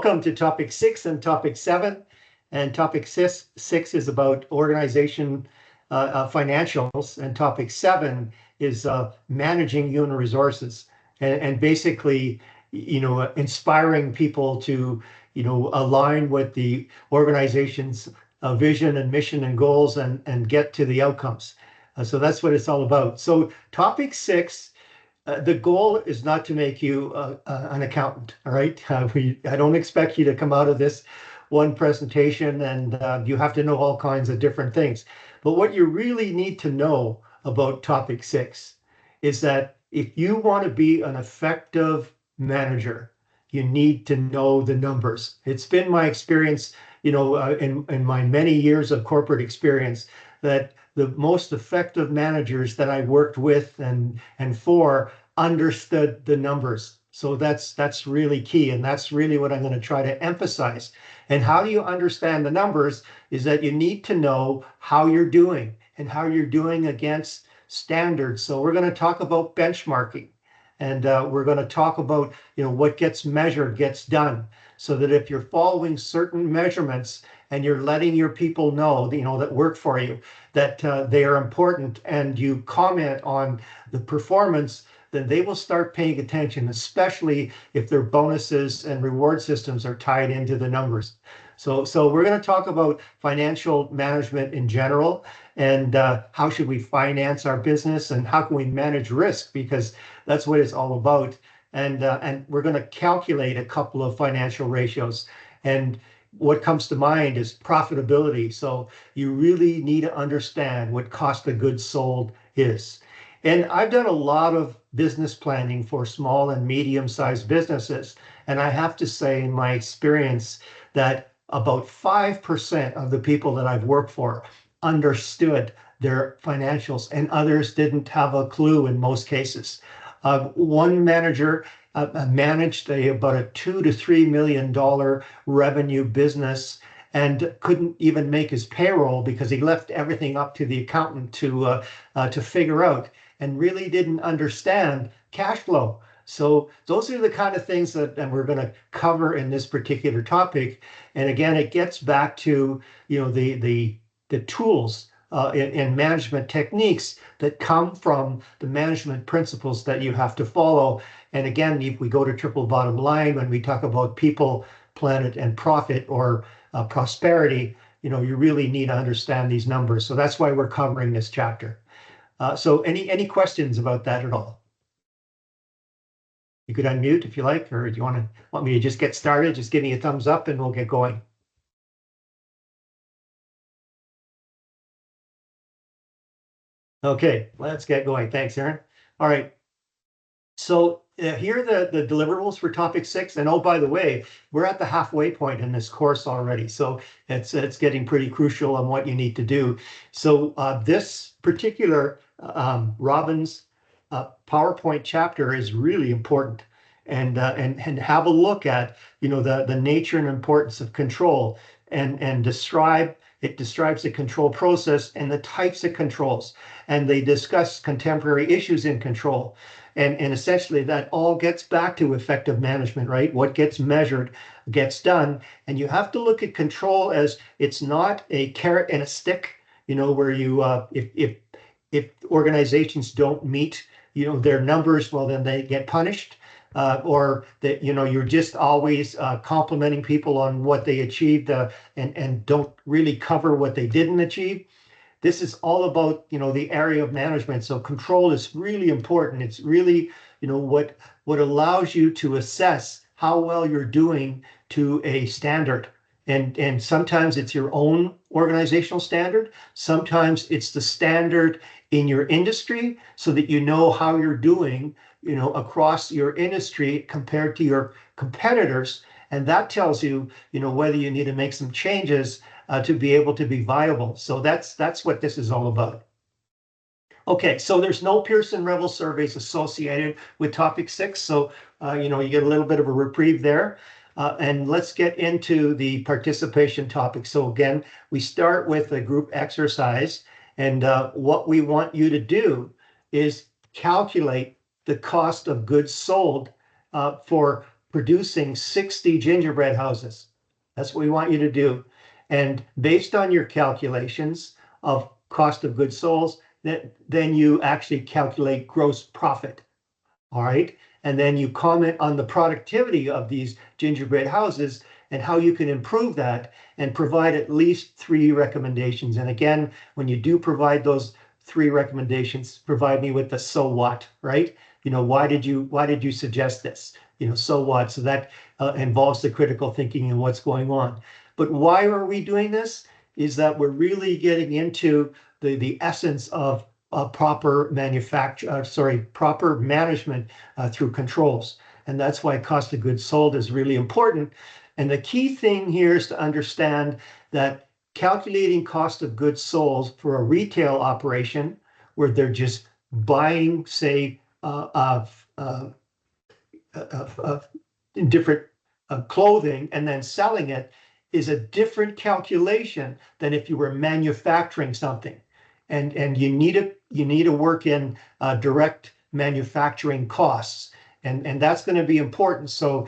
Welcome to topic 6 and topic 7. And topic six is about organization financials, and topic 7 is managing human resources, and basically, inspiring people to, align with the organization's vision and mission and goals, and get to the outcomes. So that's what it's all about. So topic 6. The goal is not to make you an accountant, all right? I don't expect you to come out of this one presentation and you have to know all kinds of different things. But what you really need to know about topic 6 is that if you want to be an effective manager, you need to know the numbers. It's been my experience, in my many years of corporate experience, that the most effective managers that I worked with and for understood the numbers. So that's really key, and that's really what I'm going to try to emphasize. And how do you understand the numbers is that you need to know how you're doing and how you're doing against standards. So we're going to talk about benchmarking, and we're going to talk about what gets measured gets done, so that if you're following certain measurements and you're letting your people know, that work for you, that they are important, and you comment on the performance, then they will start paying attention, especially if their bonuses and reward systems are tied into the numbers. So we're going to talk about financial management in general, and how should we finance our business, and how can we manage risk, because that's what it's all about. And we're going to calculate a couple of financial ratios. And what comes to mind is profitability. So you really need to understand what cost of goods sold is. And I've done a lot of business planning for small and medium-sized businesses. And I have to say, in my experience, that about 5% of the people that I've worked for understood their financials, and others didn't have a clue in most cases. One manager managed about a $2 to $3 million revenue business and couldn't even make his payroll because he left everything up to the accountant to figure out, and really didn't understand cash flow. So those are the kind of things that we're going to cover in this particular topic. And again, it gets back to the tools and management techniques that come from the management principles that you have to follow. And again, if we go to triple bottom line, when we talk about people, planet, and profit, or prosperity, you really need to understand these numbers. So that's why we're covering this chapter. So any questions about that at all? You could unmute if you like, or do you want me to just get started? Just give me a thumbs up and we'll get going. Okay, let's get going. Thanks, Aaron. All right. So here are the deliverables for topic 6. And oh, by the way, we're at the halfway point in this course already. So it's getting pretty crucial on what you need to do. So this particular Robbins PowerPoint chapter is really important. And have a look at the nature and importance of control, and it describes the control process and the types of controls, and they discuss contemporary issues in control. And essentially that all gets back to effective management, right? What gets measured gets done. And you have to look at control as it's not a carrot and a stick, where you if organizations don't meet their numbers, well, then they get punished. Or that you're just always complimenting people on what they achieved, and don't really cover what they didn't achieve. This is all about the area of management. So control is really important. It's really what allows you to assess how well you're doing to a standard. And sometimes it's your own organizational standard. Sometimes it's the standard in your industry, so that you know how you're doing across your industry compared to your competitors. And that tells you, whether you need to make some changes to be able to be viable. So that's what this is all about. Okay, so there's no Pearson Revel surveys associated with topic 6. So, you get a little bit of a reprieve there. And let's get into the participation topic. So again, we start with a group exercise. And what we want you to do is calculate the cost of goods sold for producing 60 gingerbread houses. That's what we want you to do. And based on your calculations of cost of goods sold, then you actually calculate gross profit. All right. And then you comment on the productivity of these gingerbread houses and how you can improve that and provide at least 3 recommendations. And again, when you do provide those 3 recommendations, provide me with the so what, right? Why did you suggest this? So what? So that involves the critical thinking and what's going on. But why are we doing this? Is that we're really getting into the essence of proper management through controls. And that's why cost of goods sold is really important. And the key thing here is to understand that calculating cost of goods sold for a retail operation where they're just buying, say, different clothing and then selling it is a different calculation than if you were manufacturing something. And you need to work in direct manufacturing costs, and that's going to be important. So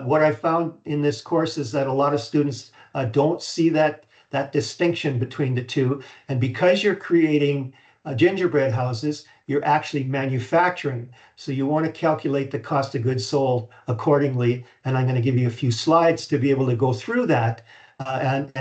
what I found in this course is that a lot of students don't see that distinction between the two, and because you're creating gingerbread houses, you're actually manufacturing. So you want to calculate the cost of goods sold accordingly, and I'm going to give you a few slides to be able to go through that. And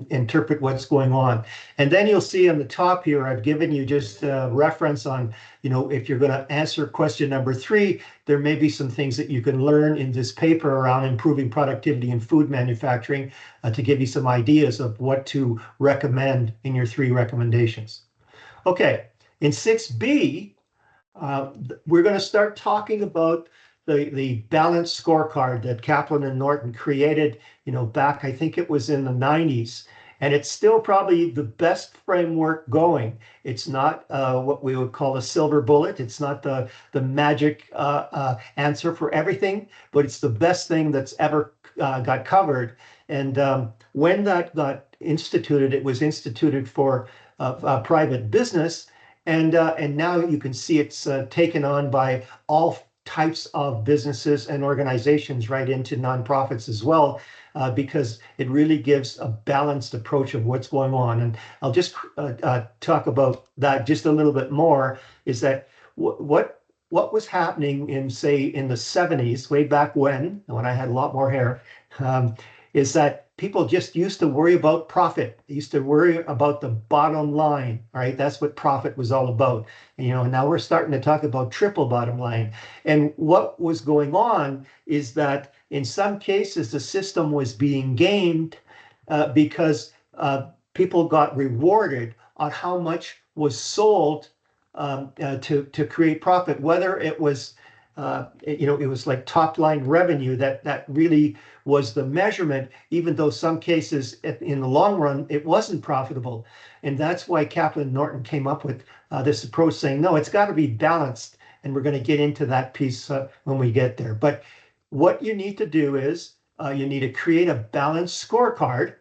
interpret what's going on. And then you'll see on the top here, I've given you just a reference on, if you're going to answer question number 3, there may be some things that you can learn in this paper around improving productivity in food manufacturing to give you some ideas of what to recommend in your 3 recommendations. Okay, in 6B, we're going to start talking about the balanced scorecard that Kaplan and Norton created, back, I think it was in the 90s. And it's still probably the best framework going. It's not what we would call a silver bullet. It's not the magic answer for everything, but it's the best thing that's ever got covered. And when that got instituted, it was instituted for private business. And now you can see it's taken on by all types of businesses and organizations, right into nonprofits as well, because it really gives a balanced approach of what's going on. And I'll just talk about that just a little bit more, is that what was happening in, say, in the 70s, way back when I had a lot more hair, is that people just used to worry about profit. They used to worry about the bottom line, right? That's what profit was all about. And now we're starting to talk about triple bottom line. And what was going on is that in some cases, the system was being gamed because people got rewarded on how much was sold to create profit, whether it was it was like top line revenue that really was the measurement, even though some cases in the long run, it wasn't profitable. And that's why Kaplan and Norton came up with this approach saying, no, it's got to be balanced. And we're going to get into that piece when we get there. But what you need to do is you need to create a balanced scorecard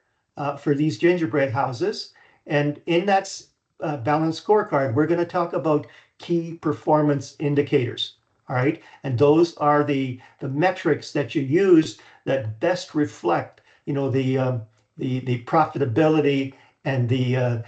for these gingerbread houses. And in that balanced scorecard, we're going to talk about key performance indicators. All right. And those are the metrics that you use that best reflect, the profitability and the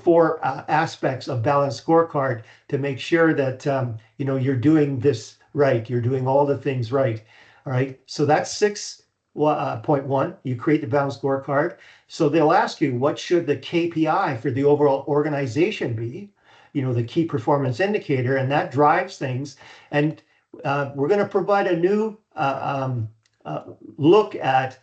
4 aspects of balanced scorecard to make sure that, you're doing this right. You're doing all the things right. All right. So that's 6.1. You create the balanced scorecard. So they'll ask you, what should the KPI for the overall organization be? The key performance indicator, and that drives things. And we're going to provide a new look at,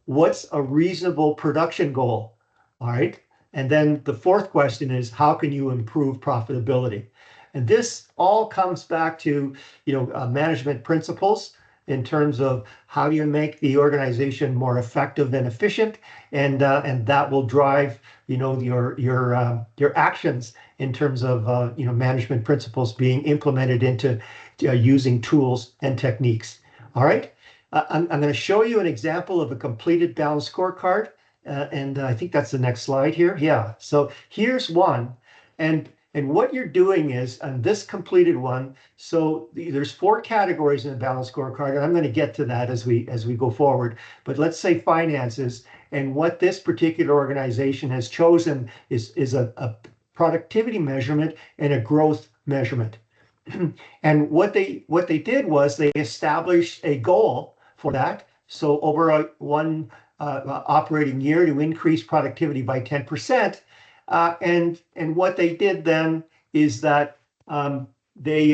what's a reasonable production goal. All right. And then the 4th question is, how can you improve profitability? And this all comes back to, management principles in terms of how you make the organization more effective and efficient, and that will drive, your actions in terms of management principles being implemented into using tools and techniques. All right, I'm going to show you an example of a completed balanced scorecard, and I think that's the next slide here. Yeah, so here's one, and And what you're doing is on this completed one, so there's 4 categories in the balanced scorecard, and I'm going to get to that as we go forward. But let's say finances, and what this particular organization has chosen is a productivity measurement and a growth measurement. And what they did was they established a goal for that. So over one operating year to increase productivity by 10%. And what they did then is that they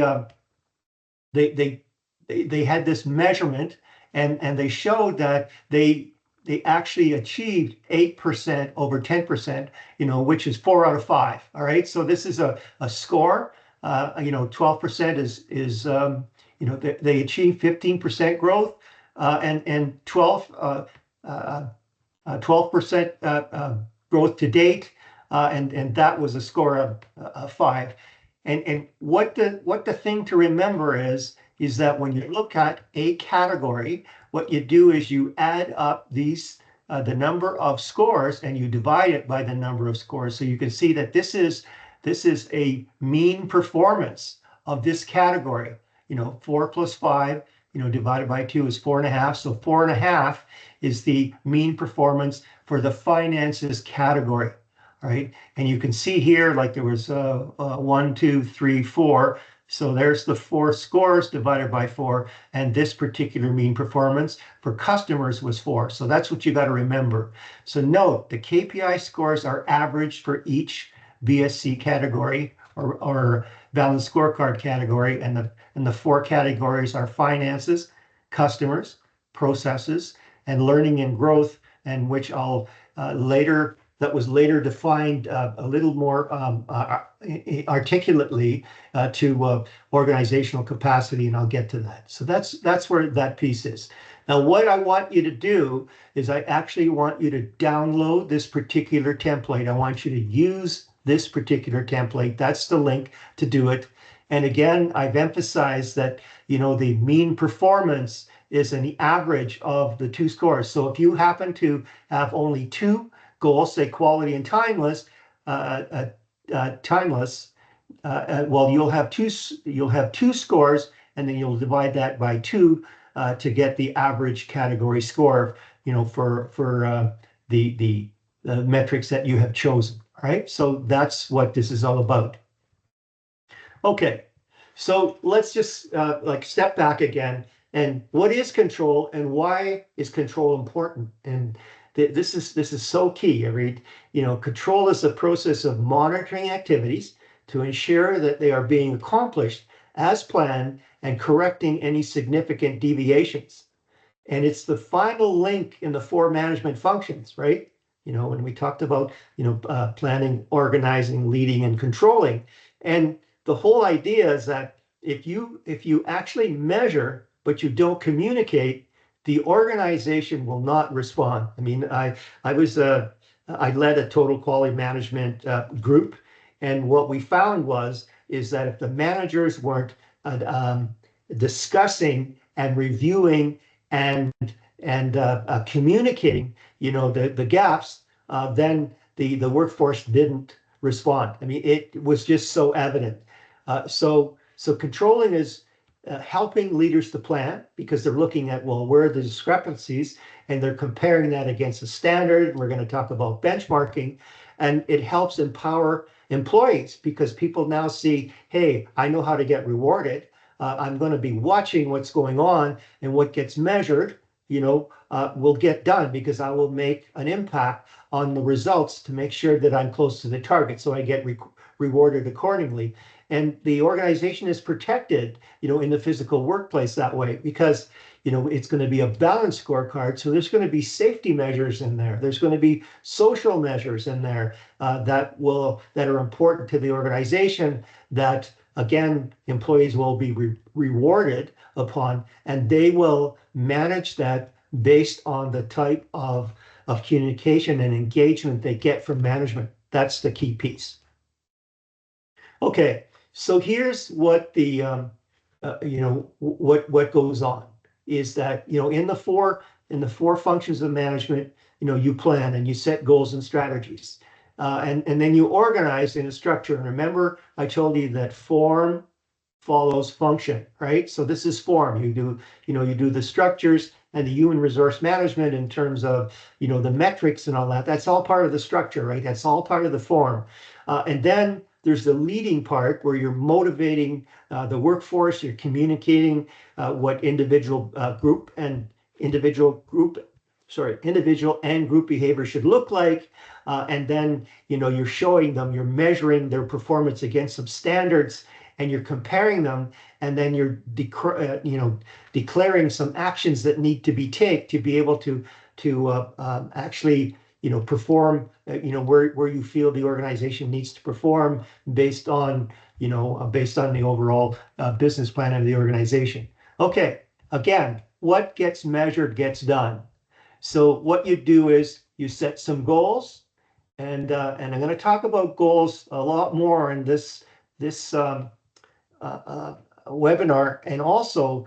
had this measurement, and they showed that they actually achieved 8% over 10%, which is 4 out of 5. All right, so this is a score. 12% is they achieved 15% growth, and 12% growth to date, and that was a score of 5. And what the thing to remember is that when you look at a category, what you do is you add up these the number of scores and you divide it by the number of scores. So you can see that this is a mean performance of this category. 4 plus 5, divided by 2 is 4.5. So 4.5 is the mean performance for the finances category. All right, and you can see here, like there was 1, 2, 3, 4. So there's the 4 scores divided by 4, and this particular mean performance for customers was 4. So that's what you got to remember. So note, the KPI scores are averaged for each BSC category or balanced scorecard category, and the 4 categories are finances, customers, processes, and learning and growth, and which I'll that was later defined a little more articulately to organizational capacity, and I'll get to that. So that's where that piece is. Now, what I want you to do is I actually want you to download this particular template. I want you to use this particular template. That's the link to do it. And again, I've emphasized that, the mean performance is an average of the 2 scores. So if you happen to have only 2 goals, say quality and timeless, well, you'll have two scores, and then you'll divide that by 2 to get the average category score, for the metrics that you have chosen. All right, so that's what this is all about. Okay, so let's just step back again. And what is control, and why is control important? And this is so key. Control is the process of monitoring activities to ensure that they are being accomplished as planned and correcting any significant deviations. And it's the final link in the 4 management functions, right? When we talked about, planning, organizing, leading, and controlling. And the whole idea is that if you actually measure, but you don't communicate, the organization will not respond. I led a total quality management group, and what we found is that if the managers weren't discussing and reviewing and communicating, the gaps, then the workforce didn't respond. It was just so evident. So controlling is helping leaders to plan, because they're looking at, well, where are the discrepancies, and they're comparing that against a standard. And we're going to talk about benchmarking, and it helps empower employees, because people now see, hey, I know how to get rewarded. I'm going to be watching what's going on, and what gets measured, will get done, because I will make an impact on the results to make sure that I'm close to the target, so I get rewarded accordingly. And the organization is protected, in the physical workplace that way, because, it's going to be a balanced scorecard. So there's going to be safety measures in there. There's going to be social measures in there that are important to the organization, that, again, employees will be rewarded upon, and they will manage that based on the type of communication and engagement they get from management. That's the key piece. Okay, so here's what the what goes on is that, in the four functions of management, you plan and you set goals and strategies. and then you organize in a structure. And remember, I told you that form follows function, right? So this is form. You do the structures and the human resource management in terms of, the metrics and all that. That's all part of the structure, right? That's all part of the form. And then there's the leading part where you're motivating the workforce, you're communicating what individual and group behavior should look like. And then, you're showing them, you're measuring their performance against some standards, and you're comparing them, and then you're declaring some actions that need to be taken to be able to actually perform where you feel the organization needs to perform based on the overall business plan of the organization. Okay, again, what gets measured gets done. So what you do is you set some goals, and I'm going to talk about goals a lot more in this webinar, and also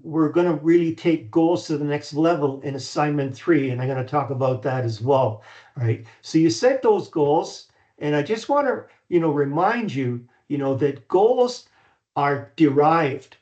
we're going to really take goals to the next level in assignment 3, and I'm going to talk about that as well. All right, so you set those goals, and I just want to remind you that goals are derived.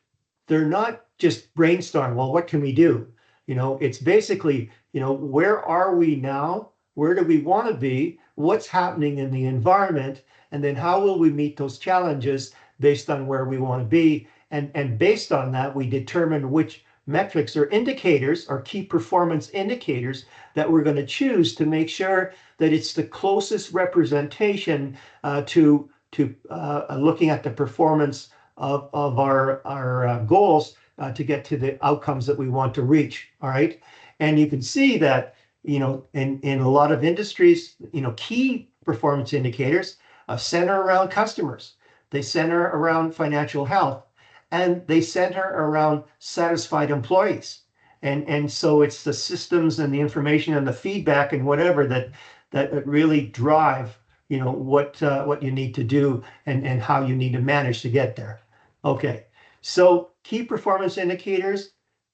They're not just brainstorm. Well, what can we do? It's basically where are we now? Where do we want to be? What's happening in the environment? And then how will we meet those challenges based on where we want to be? And based on that, we determine which metrics or indicators or key performance indicators that we're going to choose to make sure that it's the closest representation to looking at the performance of our goals to get to the outcomes that we want to reach. All right. And you can see that, in a lot of industries, key performance indicators center around customers. They center around financial health, and they center around satisfied employees. And so it's the systems and the information and the feedback and whatever that really drive, what you need to do and how you need to manage to get there. Okay, so key performance indicators,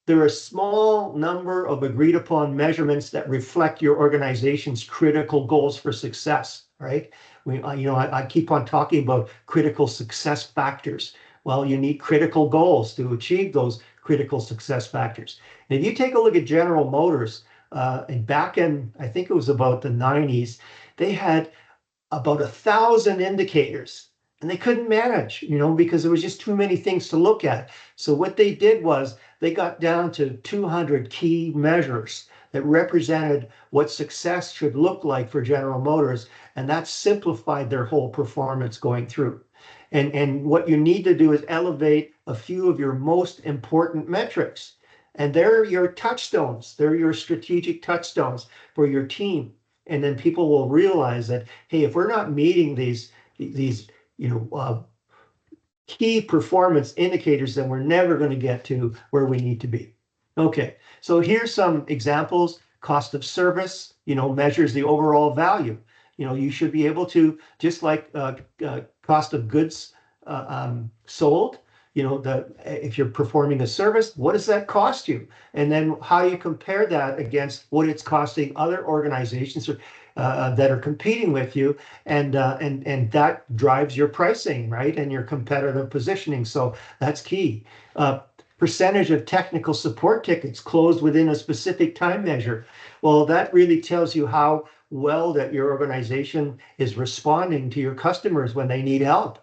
there are a small number of agreed upon measurements that reflect your organization's critical goals for success, right? I keep on talking about critical success factors. Well, you need critical goals to achieve those critical success factors. And if you take a look at General Motors, and back in, I think it was about the 90s, they had about 1,000 indicators, and they couldn't manage, because there was just too many things to look at. So what they did was they got down to 200 key measures that represented what success should look like for General Motors, and that simplified their whole performance going through. And what you need to do is elevate a few of your most important metrics, and they're your touchstones. They're your strategic touchstones for your team. And then people will realize that, hey, if we're not meeting these key performance indicators, then we're never going to get to where we need to be. Okay, so here's some examples. Cost of service, measures the overall value. You should be able to, just like cost of goods sold, if you're performing a service, what does that cost you? And then how you compare that against what it's costing other organizations that are competing with you, and that drives your pricing, right? And your competitive positioning. So that's key. Percentage of technical support tickets closed within a specific time measure. Well, that really tells you how well that your organization is responding to your customers when they need help.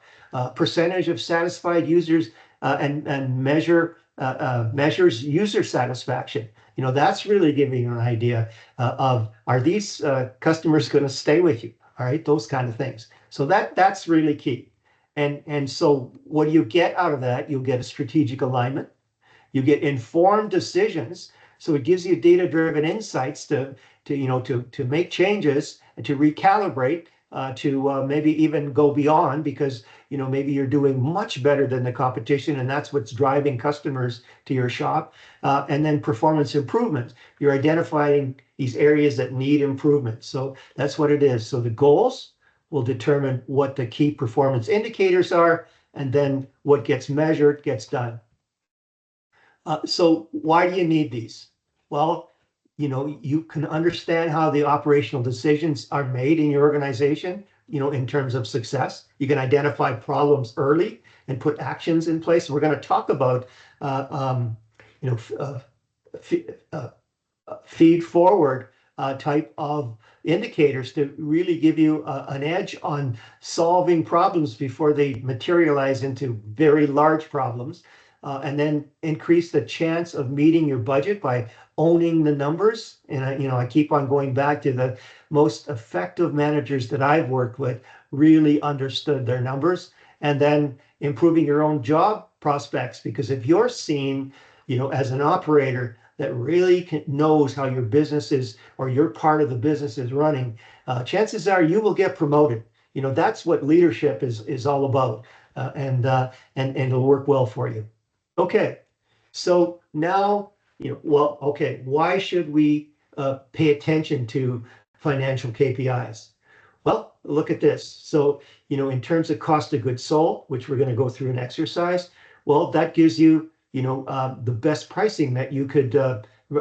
Percentage of satisfied users and measures user satisfaction. That's really giving you an idea of, are these customers going to stay with you? All right, those kind of things. So that's really key. And so what do you get out of that? You'll get a strategic alignment. You get informed decisions. So it gives you data-driven insights to make changes and to recalibrate, to maybe even go beyond, because maybe you're doing much better than the competition, and that's what's driving customers to your shop. And then performance improvement. You're identifying these areas that need improvement. So that's what it is. So the goals will determine what the key performance indicators are, and then what gets measured gets done. So why do you need these? Well, you can understand how the operational decisions are made in your organization, in terms of success. You can identify problems early and put actions in place. We're going to talk about, you know, feed forward type of indicators to really give you an edge on solving problems before they materialize into very large problems, and then increase the chance of meeting your budget by owning the numbers. And I keep on going back to the most effective managers that I've worked with really understood their numbers. And then improving your own job prospects, because if you're seen, as an operator that really knows how your business is, or your part of the business is running, chances are you will get promoted. That's what leadership is all about, and it'll work well for you. Okay, so now, okay, why should we pay attention to financial KPIs? Well, look at this. So, in terms of cost of goods sold, which we're going to go through an exercise, well, that gives you, the best pricing that you could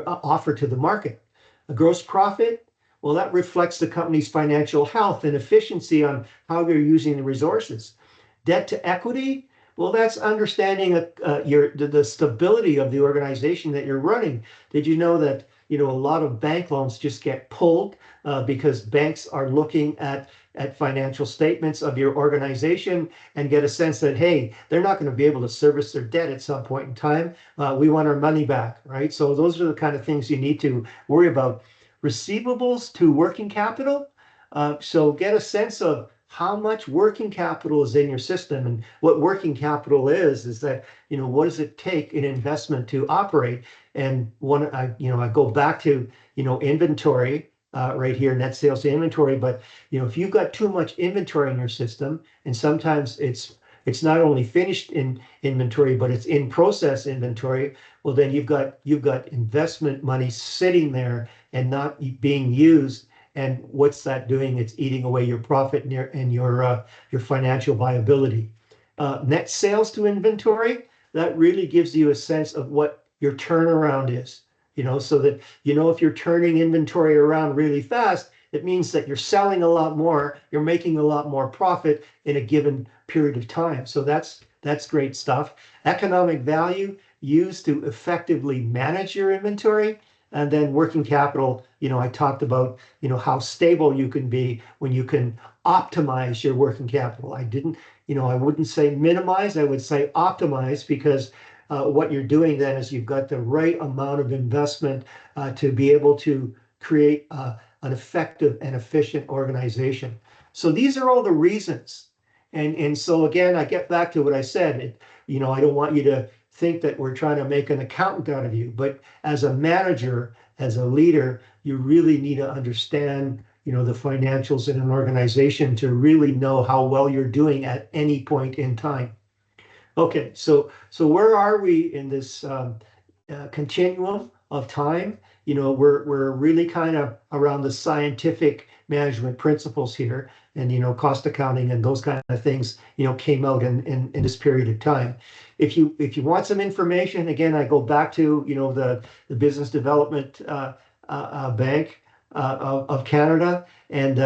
offer to the market. A gross profit, well, that reflects the company's financial health and efficiency on how they're using the resources. Debt to equity, well, that's understanding the stability of the organization that you're running. Did you know that a lot of bank loans just get pulled because banks are looking at financial statements of your organization and get a sense that, hey, they're not going to be able to service their debt at some point in time. We want our money back, right? So those are the kind of things you need to worry about. Receivables to working capital. So get a sense of how much working capital is in your system. And what working capital is that, what does it take in investment to operate? And I go back to, inventory right here, net sales to inventory. But, if you've got too much inventory in your system, and sometimes it's not only finished in inventory, but it's in process inventory, well, then you've got investment money sitting there and not being used. And what's that doing? It's eating away your profit and your financial viability. Net sales to inventory, that really gives you a sense of what your turnaround is. So that, if you're turning inventory around really fast, it means that you're selling a lot more, you're making a lot more profit in a given period of time. So that's great stuff. Economic value used to effectively manage your inventory. And then working capital, I talked about, how stable you can be when you can optimize your working capital. I wouldn't say minimize, I would say optimize, because what you're doing then is you've got the right amount of investment to be able to create an effective and efficient organization. So these are all the reasons. And so again, I get back to what I said. I don't want you to think that we're trying to make an accountant out of you, but as a manager, as a leader, you really need to understand, the financials in an organization to really know how well you're doing at any point in time. Okay, so where are we in this continuum of time? We're really kind of around the scientific management principles here, and cost accounting and those kind of things came out in this period of time. If you want some information, again, I go back to the Business Development Bank of Canada, and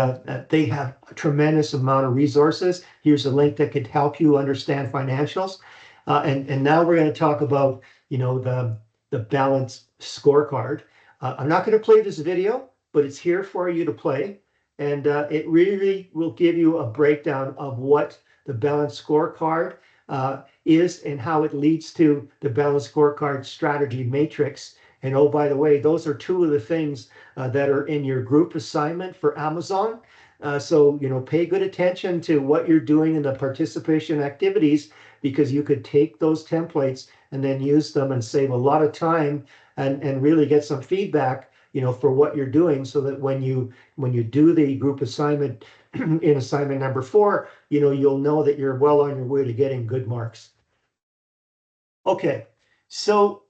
they have a tremendous amount of resources. Here's a link that could help you understand financials, and now we're going to talk about the balance scorecard. I'm not going to play this video, but it's here for you to play. And it really will give you a breakdown of what the balance scorecard is and how it leads to the balance scorecard strategy matrix. And oh, by the way, those are two of the things that are in your group assignment for Amazon. So, pay good attention to what you're doing in the participation activities, because you could take those templates and then use them and save a lot of time and really get some feedback, for what you're doing, so that when you do the group assignment in assignment number 4, you'll know that you're well on your way to getting good marks. Okay, so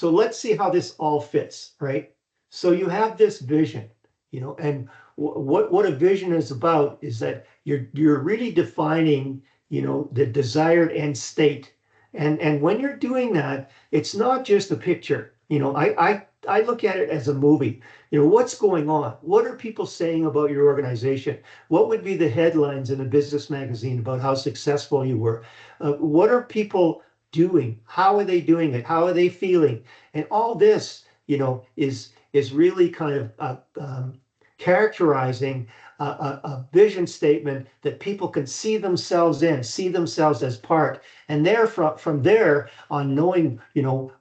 let's see how this all fits, right? So you have this vision, and what a vision is about is that you're really defining, the desired end state. And when you're doing that, it's not just a picture. I look at it as a movie. What's going on? What are people saying about your organization? What would be the headlines in a business magazine about how successful you were? What are people doing? How are they doing it? How are they feeling? And all this, is really kind of characterizing a vision statement that people can see themselves in, see themselves as part. And there, from there on, knowing,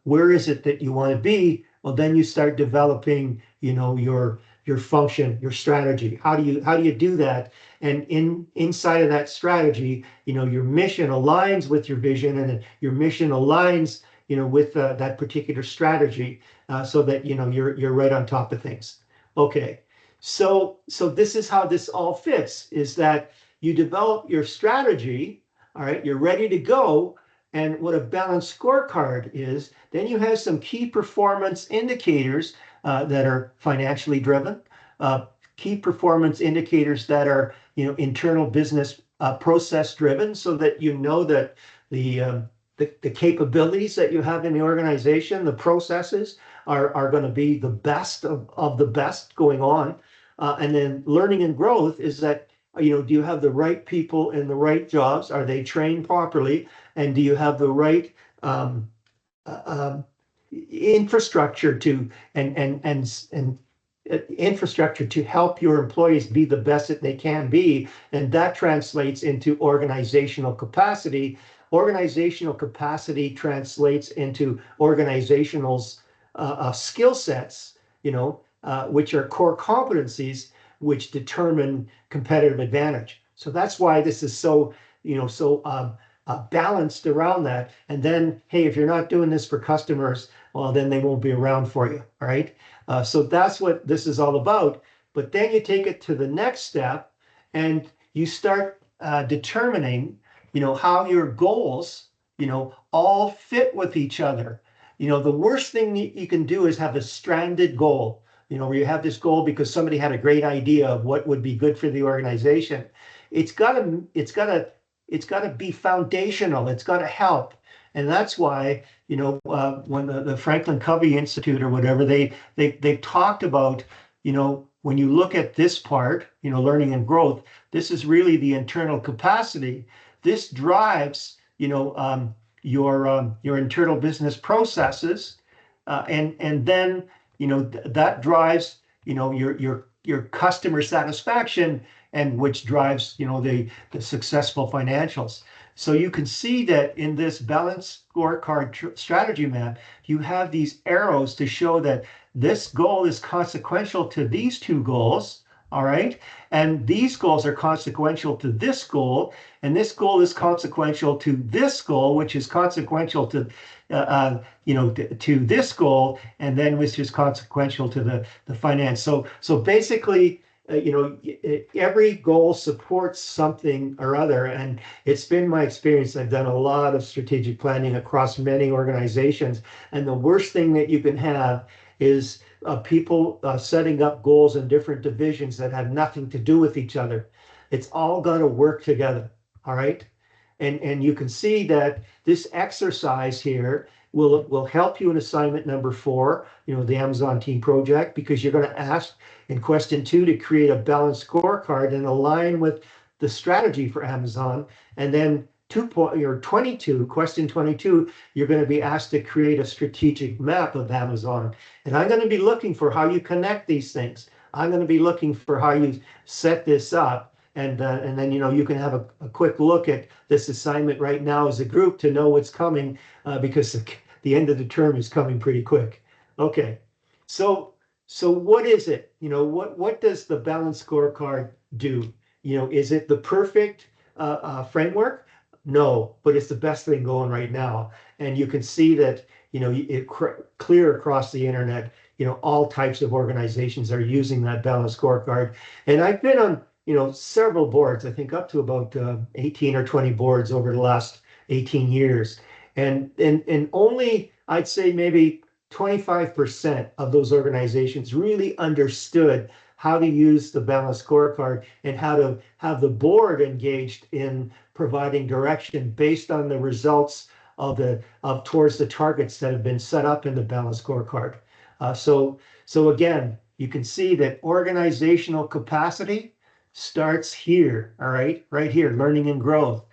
where is it that you want to be, well, then you start developing, your function, your strategy. How do you do that? And inside of that strategy, your mission aligns with your vision, and your mission aligns, with that particular strategy, so that you're right on top of things. Okay. So this is how this all fits, is that you develop your strategy, all right, you're ready to go. And what a balanced scorecard is, then you have some key performance indicators that are financially driven, key performance indicators that are, internal business process driven, so that that the capabilities that you have in the organization, the processes are going to be the best of the best going on. And then learning and growth is that, do you have the right people in the right jobs? Are they trained properly? And do you have the right infrastructure and infrastructure to help your employees be the best that they can be? And that translates into organizational capacity. Organizational capacity translates into organizational's skill sets, which are core competencies, which determine competitive advantage. So that's why this is so balanced around that. And then, hey, if you're not doing this for customers, well, then they won't be around for you. All right. So that's what this is all about. But then you take it to the next step, and you start determining, how your goals, all fit with each other. The worst thing that you can do is have a stranded goal, where you have this goal because somebody had a great idea of what would be good for the organization. It's gotta be foundational. It's gotta help. And that's why, when the Franklin Covey Institute or whatever, they talked about, when you look at this part, learning and growth, this is really the internal capacity. This drives, your internal business processes, and then, that drives, your customer satisfaction, and which drives, the successful financials. So you can see that in this balanced scorecard strategy map, you have these arrows to show that this goal is consequential to these two goals. All right. And these goals are consequential to this goal. And this goal is consequential to this goal, which is consequential to, to this goal, and then which is consequential to the finance. So basically, every goal supports something or other. And it's been my experience. I've done a lot of strategic planning across many organizations. And the worst thing that you can have is people setting up goals in different divisions that have nothing to do with each other. It's all got to work together. All right. And you can see that this exercise here will help you in assignment number 4, the Amazon Team Project, because you're going to ask in question 2 to create a balanced scorecard and align with the strategy for Amazon. And then question 22, you're going to be asked to create a strategic map of Amazon. And I'm going to be looking for how you connect these things. I'm going to be looking for how you set this up. And then, you can have a quick look at this assignment right now as a group to know what's coming, because the end of the term is coming pretty quick. Okay, so what is it? What does the balanced scorecard do? Is it the perfect framework? No, but it's the best thing going right now. And you can see that, it clear across the internet, all types of organizations are using that balanced scorecard. And I've been on, several boards, I think up to about 18 or 20 boards over the last 18 years. And only, I'd say maybe 25% of those organizations really understood how to use the balanced scorecard and how to have the board engaged in providing direction based on the results of towards the targets that have been set up in the balanced scorecard. So again, you can see that organizational capacity starts here, all right here, learning and growth.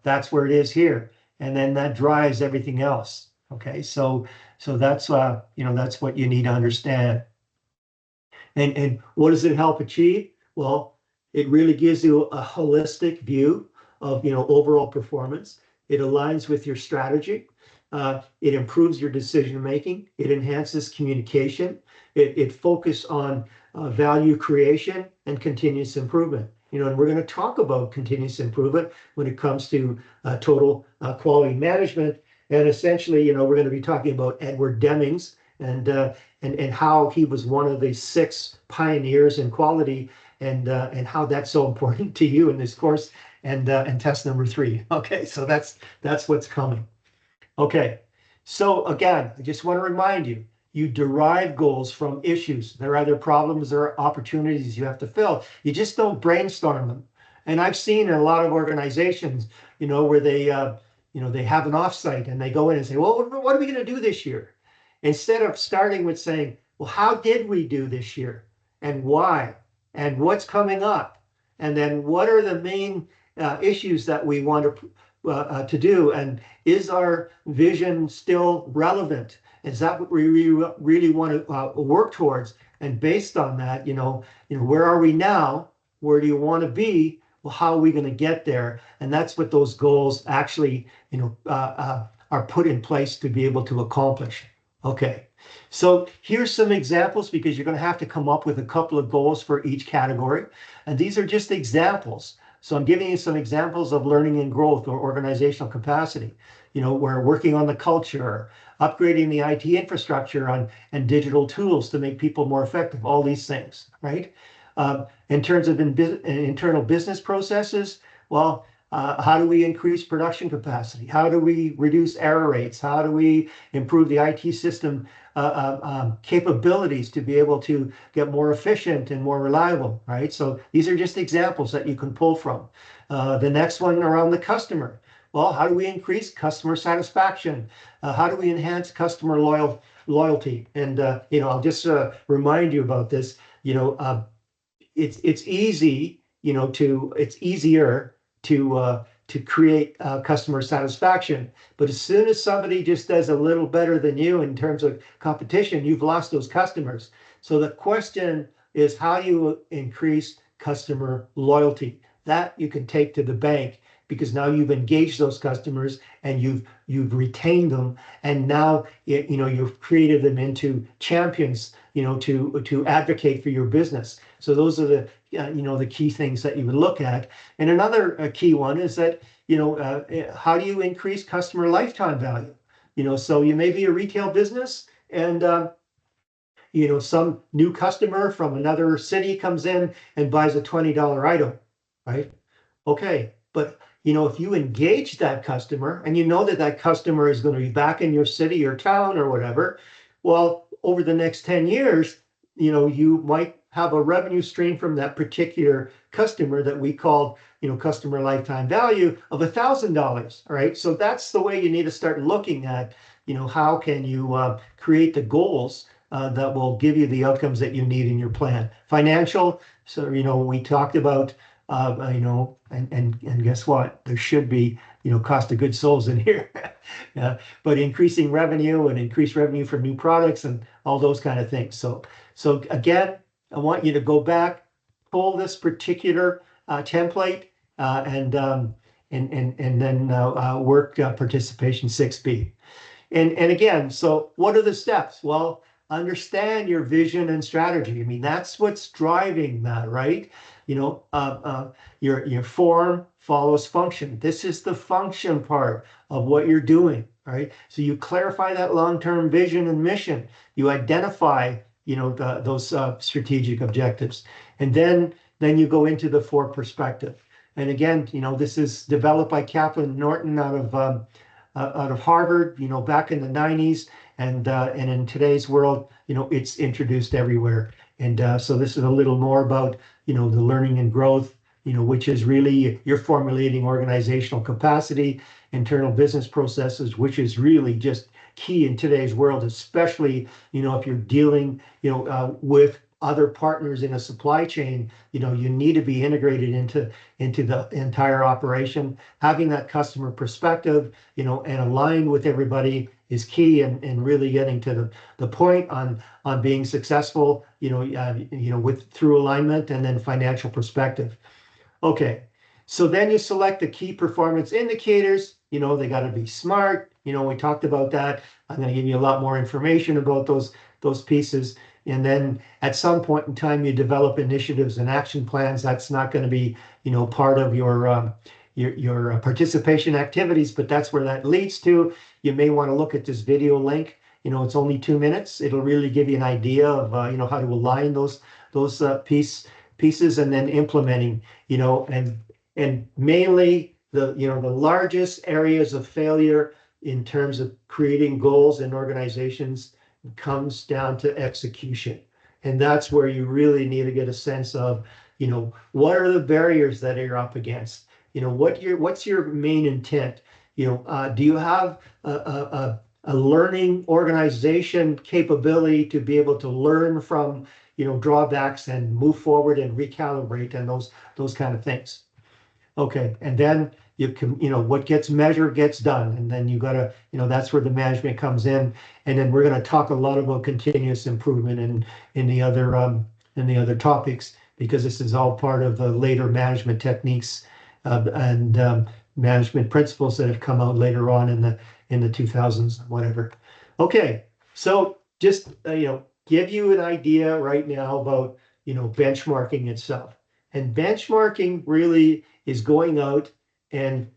That's where it is here, and then that drives everything else. Okay, so that's what you need to understand. And what does it help achieve? Well, it really gives you a holistic view of overall performance. It aligns with your strategy. It improves your decision making. It enhances communication. It focuses on value creation and continuous improvement. And we're going to talk about continuous improvement when it comes to total quality management. And essentially, we're going to be talking about Edward Demings and how he was one of the 6 pioneers in quality, and how that's so important to you in this course, and test number 3. Okay, so that's what's coming. Okay, so again, I just want to remind you, you derive goals from issues. They're either problems or opportunities you have to fill. You just don't brainstorm them. And I've seen in a lot of organizations, where they have an offsite and they go in and say, well, what are we going to do this year? Instead of starting with saying, well, how did we do this year? And why? And what's coming up? And then what are the main issues that we want to do? And is our vision still relevant? Is that what we really want to work towards? And based on that, where are we now? Where do you want to be? Well, how are we going to get there? And that's what those goals actually, are put in place to be able to accomplish. Okay, so here's some examples, because you're going to have to come up with a couple of goals for each category. And these are just examples. So I'm giving you some examples of learning and growth or organizational capacity. We're working on the culture, upgrading the IT infrastructure and digital tools to make people more effective, all these things, right? In terms of internal business processes, well, how do we increase production capacity? How do we reduce error rates? How do we improve the IT system capabilities to be able to get more efficient and more reliable, right? So these are just examples that you can pull from. The next one around the customer. Well, how do we increase customer satisfaction? How do we enhance customer loyalty? And I'll just remind you about this. It's easy, it's easier to create customer satisfaction. But as soon as somebody just does a little better than you in terms of competition, you've lost those customers. So the question is, how do you increase customer loyalty? That you can take to the bank, because now you've engaged those customers and you've retained them, and now you've created them into champions, to advocate for your business. So those are the key things that you would look at. And another key one is that how do you increase customer lifetime value? So you may be a retail business, and some new customer from another city comes in and buys a $20 item, right? Okay, but if you engage that customer and that customer is going to be back in your city or town or whatever, well, over the next 10 years, you might have a revenue stream from that particular customer that we call, customer lifetime value of $1,000, right? So that's the way you need to start looking at, how can you create the goals that will give you the outcomes that you need in your plan. Financial, so, we talked about, and guess what? There should be, cost of goods sold in here. But increasing revenue and increased revenue from new products and all those kind of things. So again, I want you to go back, pull this particular template, and then work participation 6B. And again, so what are the steps? Well, understand your vision and strategy. I mean, that's what's driving that, right? Your form follows function. This is the function part of what you're doing, right? So you clarify that long-term vision and mission. You identify, those strategic objectives, and then you go into the 4 perspective. And again, this is developed by Kaplan Norton out of Harvard, back in the 90s, and in today's world, it's introduced everywhere. And so this is a little more about, the learning and growth, which is really you're formulating organizational capacity, internal business processes, which is really just key in today's world, especially, if you're dealing, with other partners in a supply chain. You need to be integrated into the entire operation. Having that customer perspective, and aligned with everybody is key, and really getting to the point on being successful, with through alignment and then financial perspective. Okay, so then you select the key performance indicators. They got to be SMART. We talked about that. I'm going to give you a lot more information about those pieces. And then at some point in time, you develop initiatives and action plans. That's not going to be, part of your participation activities, but that's where that leads to. You may want to look at this video link. It's only 2 minutes. It'll really give you an idea of, how to align those pieces, and then implementing, and mainly the largest areas of failure in terms of creating goals in organizations comes down to execution. And that's where you really need to get a sense of, what are the barriers that you're up against? What's your main intent? Do you have a learning organization capability to be able to learn from, drawbacks and move forward and recalibrate and those kind of things? Okay, and then you can, what gets measured gets done, and then you gotta, that's where the management comes in. And then we're going to talk a lot about continuous improvement and in the other topics, because this is all part of the later management techniques and management principles that have come out later on in the 2000s, whatever. Okay, so just give you an idea right now about benchmarking itself. And benchmarking really is going out and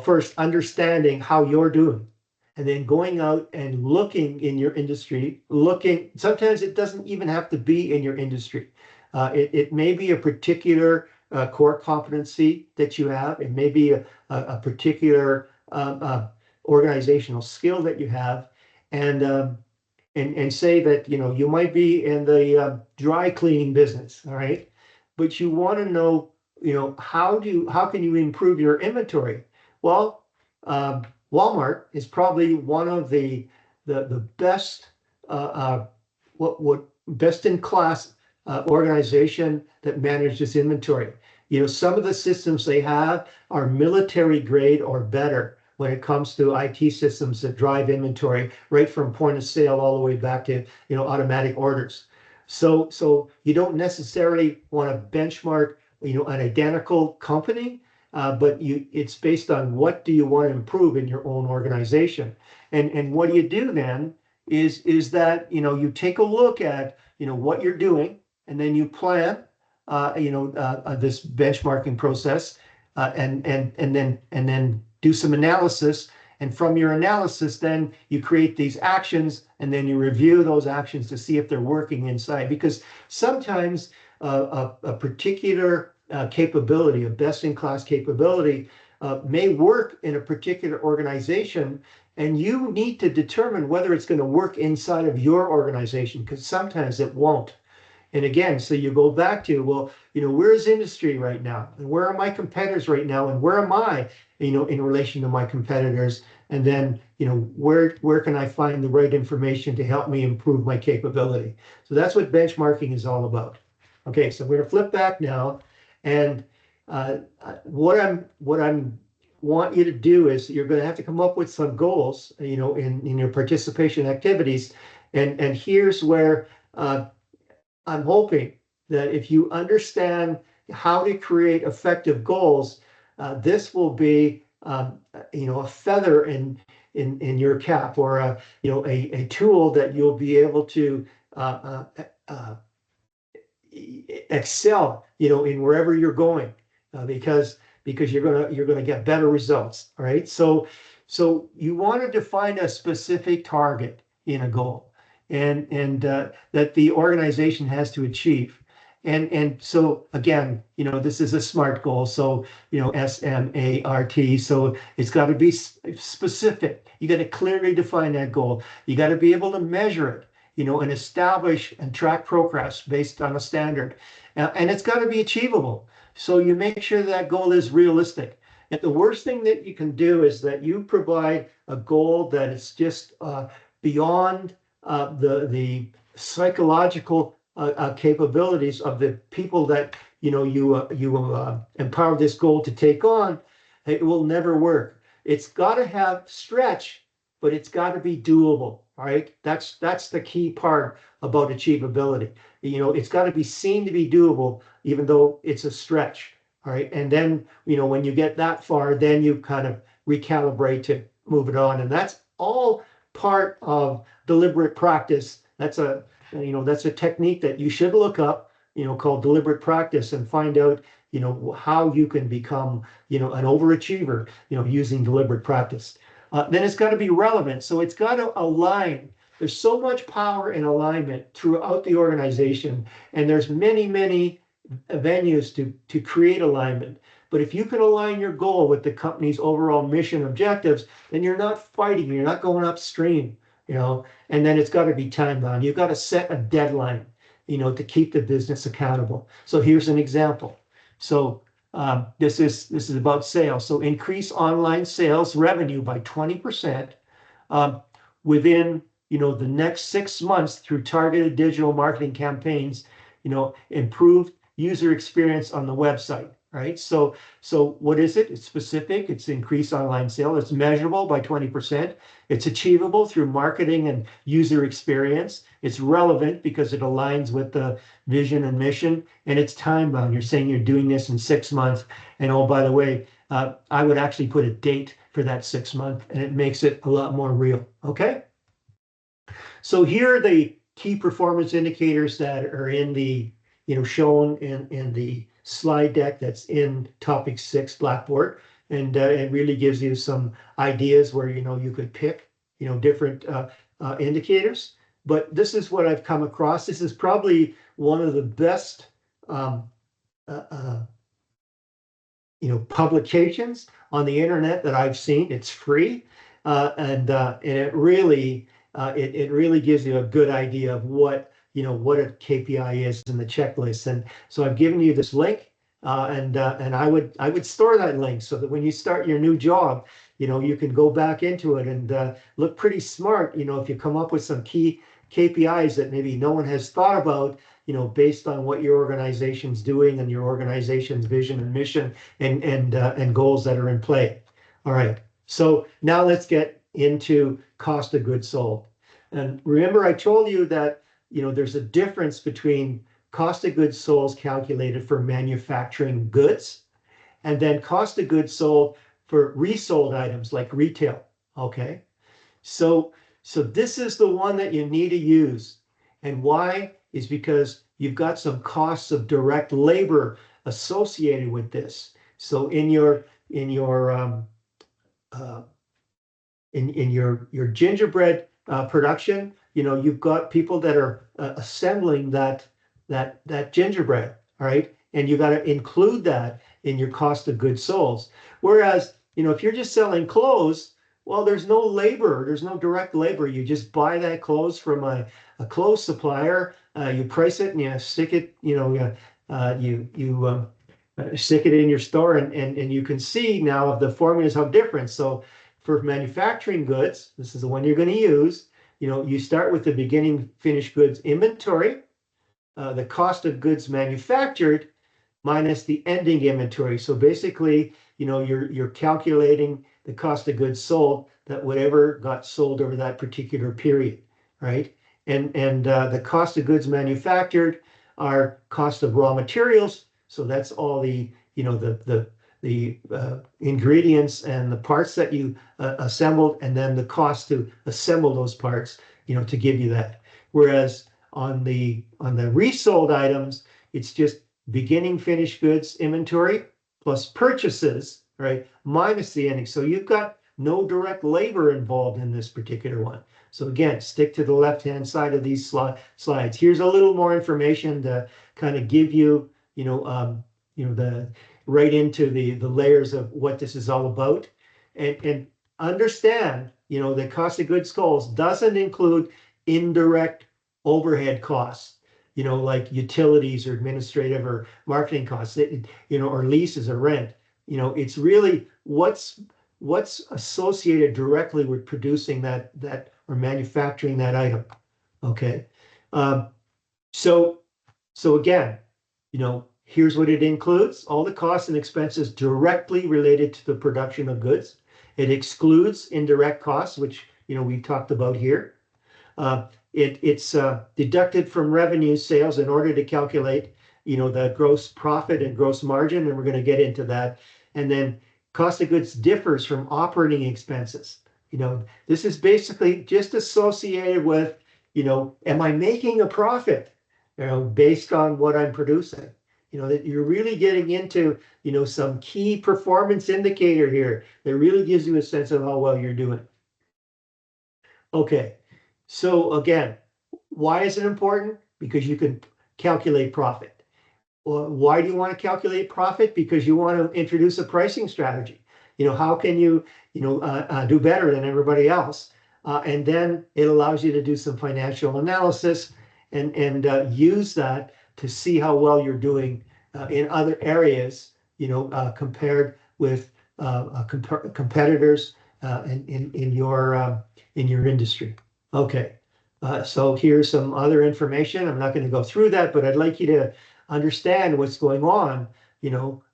first understanding how you're doing, and then going out and looking in your industry. Sometimes it doesn't even have to be in your industry. It may be a particular core competency that you have. It may be a particular organizational skill that you have, and say that you might be in the dry cleaning business, all right, but you want to know how can you improve your inventory? Well, Walmart is probably one of the best best in class organization that manages inventory. Some of the systems they have are military grade or better when it comes to IT systems that drive inventory, right from point of sale all the way back to automatic orders. So you don't necessarily want to benchmark an identical company, but it's based on what do you want to improve in your own organization. And what you do then is that you take a look at what you're doing, and then you plan this benchmarking process, and then do some analysis. And from your analysis, then you create these actions, and then you review those actions to see if they're working inside. Because sometimes a particular capability, a best-in-class capability, may work in a particular organization, and you need to determine whether it's going to work inside of your organization, because sometimes it won't. And again, so you go back to, well, where's industry right now? And where are my competitors right now? And where am I, in relation to my competitors? And then, where can I find the right information to help me improve my capability? So that's what benchmarking is all about. Okay, so we're going to flip back now. And what I'm want you to do is you're going to have to come up with some goals, in your participation activities. And here's where I'm hoping that if you understand how to create effective goals, this will be a feather in your cap, or a tool that you'll be able to excel in wherever you're going, because you're gonna get better results. All right, so you want to define a specific target in a goal, and that the organization has to achieve. And so again, this is a SMART goal. So, SMART. So it's got to be specific. You got to clearly define that goal. You got to be able to measure it, and establish and track progress based on a standard. And it's got to be achievable. So you make sure that goal is realistic. And the worst thing that you can do is that you provide a goal that is just beyond the psychological capabilities of the people that you empower this goal to take on. It will never work. It's got to have stretch, but it's got to be doable. All right, that's the key part about achievability. It's got to be seen to be doable, even though it's a stretch. All right, and then when you get that far, then you kind of recalibrate to move it on, and that's all part of deliberate practice. That's a technique that you should look up, called deliberate practice, and find out how you can become an overachiever using deliberate practice. Then it's got to be relevant, so it's got to align. There's so much power in alignment throughout the organization, and there's many venues to create alignment. But if you can align your goal with the company's overall mission objectives, then you're not fighting, you're not going upstream, and then it's got to be time bound. You've got to set a deadline, to keep the business accountable. So here's an example. So this is about sales. So increase online sales revenue by 20% within the next 6 months through targeted digital marketing campaigns. Improved user experience on the website, right? So what is it? It's specific. It's increased online sales. It's measurable by 20%. It's achievable through marketing and user experience. It's relevant because it aligns with the vision and mission, and it's time bound. You're saying you're doing this in 6 months. And oh, by the way, I would actually put a date for that 6 month, and it makes it a lot more real. Okay. So here are the key performance indicators that are in the shown in the slide deck that's in topic 6 Blackboard, and it really gives you some ideas where you could pick different indicators. But this is what I've come across. This is probably one of the best publications on the internet that I've seen. It's free, and it really gives you a good idea of what a KPI is in the checklist. And so I've given you this link, and I would store that link so that when you start your new job, you can go back into it and look pretty smart. If you come up with some key KPIs that maybe no one has thought about, based on what your organization's doing and your organization's vision and mission and goals that are in play. All right. So now let's get into cost of goods sold. And remember, I told you that there's a difference between cost of goods sold calculated for manufacturing goods and then cost of goods sold for resold items like retail. Okay. So this is the one that you need to use. And why is because you've got some costs of direct labor associated with this. So in your gingerbread production, you've got people that are assembling that gingerbread, all right? And you got to include that in your cost of goods sold. Whereas, if you're just selling clothes, well, there's no labor, there's no direct labor. You just buy that clothes from a clothes supplier, you price it and you stick it, stick it in your store, and you can see now of the formulas how different. So for manufacturing goods, this is the one you're going to use. You start with the beginning finished goods inventory, the cost of goods manufactured minus the ending inventory. So basically, you're calculating the cost of goods sold, that whatever got sold over that particular period, right? And the cost of goods manufactured are cost of raw materials. So that's all the ingredients and the parts that you assembled, and then the cost to assemble those parts, to give you that. Whereas on the resold items, it's just beginning finished goods inventory plus purchases, right, minus the ending. So you've got no direct labor involved in this particular one. So again, stick to the left-hand side of these slides. Here's a little more information to kind of give you, the right into the layers of what this is all about, and understand, the cost of goods sold doesn't include indirect overhead costs, like utilities or administrative or marketing costs, or leases or rent. it's really what's associated directly with producing that or manufacturing that item. Okay. Um, so again, here's what it includes: all the costs and expenses directly related to the production of goods. It excludes indirect costs, which we talked about here. It's deducted from revenue sales in order to calculate, the gross profit and gross margin, and we're going to get into that. And then cost of goods differs from operating expenses. This is basically just associated with, am I making a profit, based on what I'm producing? That you're really getting into, some key performance indicator here that really gives you a sense of how well you're doing. Okay, so again, why is it important? Because you can calculate profit. Well, why do you want to calculate profit? Because you want to introduce a pricing strategy. How can you, do better than everybody else? And then it allows you to do some financial analysis and use that to see how well you're doing in other areas, compared with competitors in your industry. Okay, so here's some other information. I'm not going to go through that, but I'd like you to understand what's going on.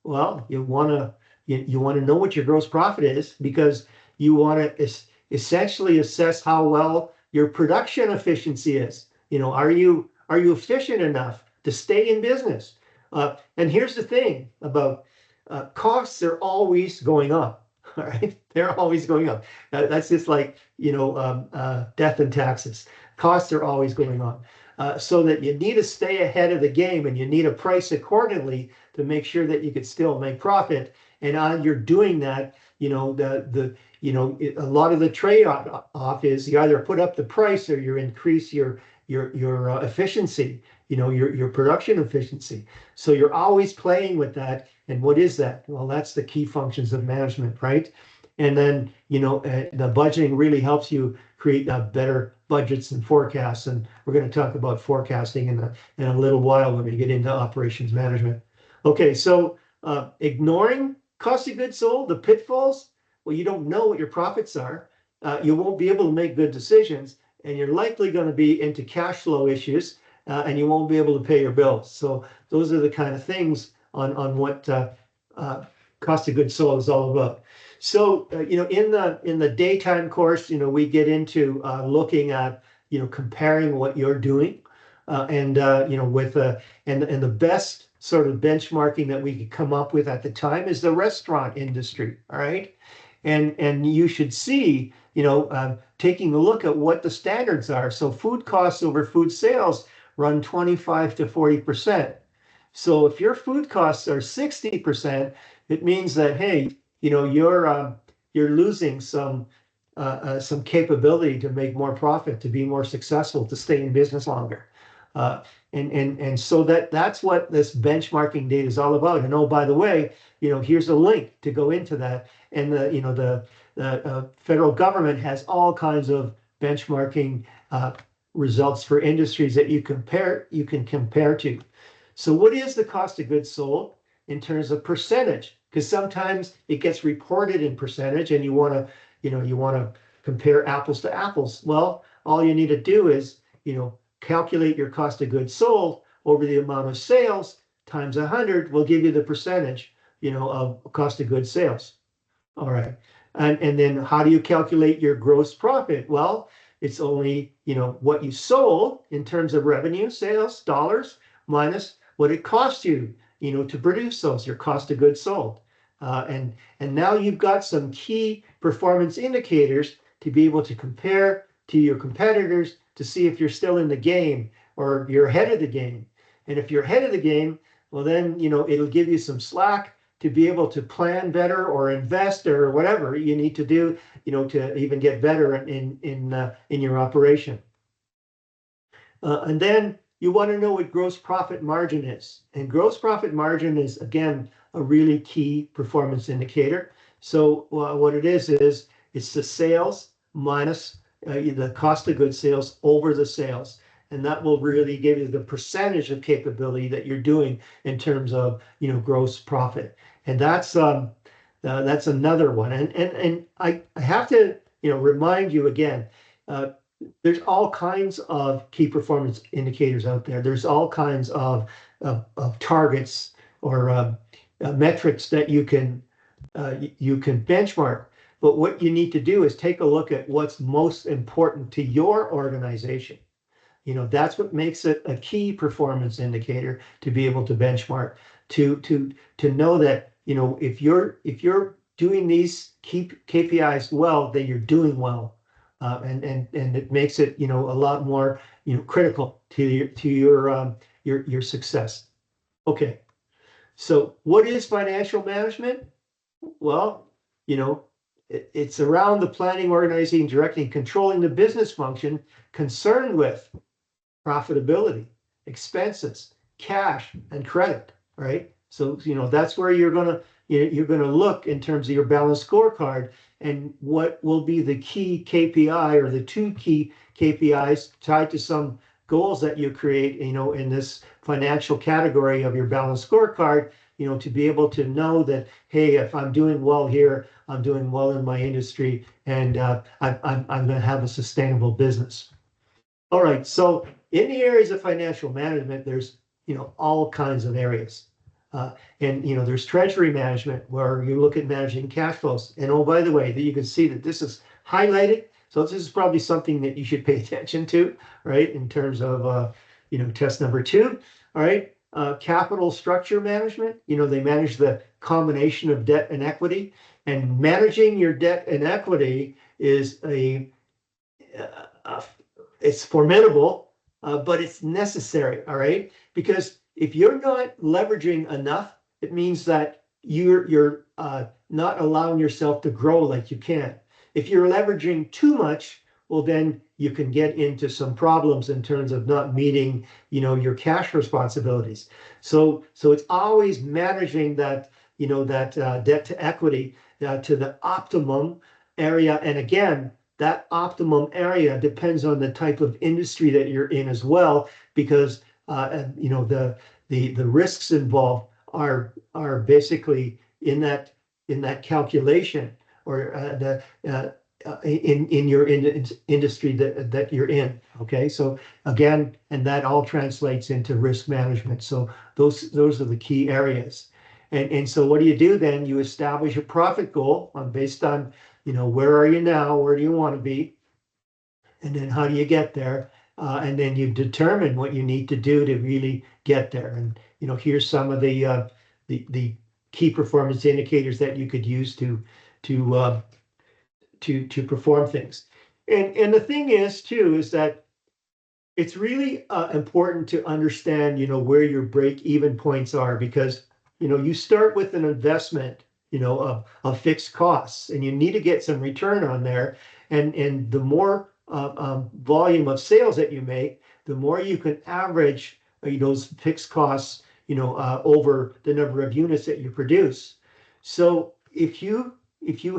Well, you want to know what your gross profit is, because you want to essentially assess how well your production efficiency is. Are you efficient enough to stay in business? And here's the thing about costs: are always going up. All right, they're always going up. That's just like death and taxes. Costs are always going on, so that you need to stay ahead of the game, and you need to price accordingly to make sure that you can still make profit. And you're doing that. A lot of the trade-off is you either put up the price or you increase your efficiency, your production efficiency. So you're always playing with that. And what is that? Well, that's the key functions of management, right? And then, the budgeting really helps you create better budgets and forecasts. And we're going to talk about forecasting in a little while when we get into operations management. Okay, so ignoring cost of goods sold, the pitfalls: well, you don't know what your profits are. You won't be able to make good decisions, and you're likely going to be into cash flow issues, and you won't be able to pay your bills. So those are the kind of things on what cost of goods sold is all about. So in the daytime course, we get into looking at comparing what you're doing, and with and the best sort of benchmarking that we could come up with at the time is the restaurant industry. All right, and you should see, taking a look at what the standards are. So food costs over food sales run 25 to 40%. So if your food costs are 60%, it means that, hey, you're losing some capability to make more profit, to be more successful, to stay in business longer. And so that's what this benchmarking data is all about. And oh, by the way, here's a link to go into that. And the federal government has all kinds of benchmarking results for industries that you can compare to. So what is the cost of goods sold in terms of percentage? Because sometimes it gets reported in percentage, and you want to compare apples to apples. Well, all you need to do is calculate your cost of goods sold over the amount of sales times 100 will give you the percentage of cost of goods sales. All right, and then how do you calculate your gross profit? Well, it's only what you sold in terms of revenue, sales, dollars, minus what it cost you to produce those, your cost of goods sold. And now you've got some key performance indicators to be able to compare to your competitors to see if you're still in the game or you're ahead of the game. And if you're ahead of the game, well, then it'll give you some slack to be able to plan better or invest or whatever you need to do to even get better in your operation. And then you want to know what gross profit margin is. And gross profit margin is, again, a really key performance indicator. So what it is it's the sales minus the cost of goods sales over the sales. And that will really give you the percentage of capability that you're doing in terms of gross profit. And that's That's another one. And I have to, remind you again, there's all kinds of key performance indicators out there. There's all kinds of targets or metrics that you can benchmark. But what you need to do is take a look at what's most important to your organization. That's what makes it a key performance indicator to be able to benchmark, to know that, if you're doing these key KPIs well, then you're doing well. And it makes it, a lot more, critical to your success. Okay. So what is financial management? Well, it's around the planning, organizing, directing, controlling the business function concerned with profitability, expenses, cash, and credit, right? So, that's where you're gonna look in terms of your balanced scorecard, and what will be the key KPI or the two key KPIs tied to some goals that you create, in this financial category of your balanced scorecard, to be able to know that, hey, if I'm doing well here, I'm doing well in my industry, and I'm going to have a sustainable business. All right, so in the areas of financial management, there's all kinds of areas. And there's treasury management, where you look at managing cash flows. And oh, by the way, that you can see that this is highlighted. So this is probably something that you should pay attention to, right? In terms of test number 2. All right. Capital structure management. They manage the combination of debt and equity. And managing your debt and equity is it's formidable, but it's necessary. All right. Because if you're not leveraging enough, it means that you're not allowing yourself to grow like you can. If you're leveraging too much, well, then you can get into some problems in terms of not meeting, your cash responsibilities. So it's always managing that, debt to equity to the optimum area. And again, that optimum area depends on the type of industry that you're in as well, because the risks involved are basically in that calculation, or in your industry that you're in. Okay, so again, and that all translates into risk management. So those are the key areas. And so what do you do then? You establish a profit goal based on, where are you now? Where do you want to be? And then how do you get there? And then you determine what you need to do to really get there. And here's some of the key performance indicators that you could use to perform things. And the thing is too is that it's really important to understand where your break-even points are, because you start with an investment of fixed costs, and you need to get some return on there. And the more volume of sales that you make, the more you can average those fixed costs over the number of units that you produce. So if you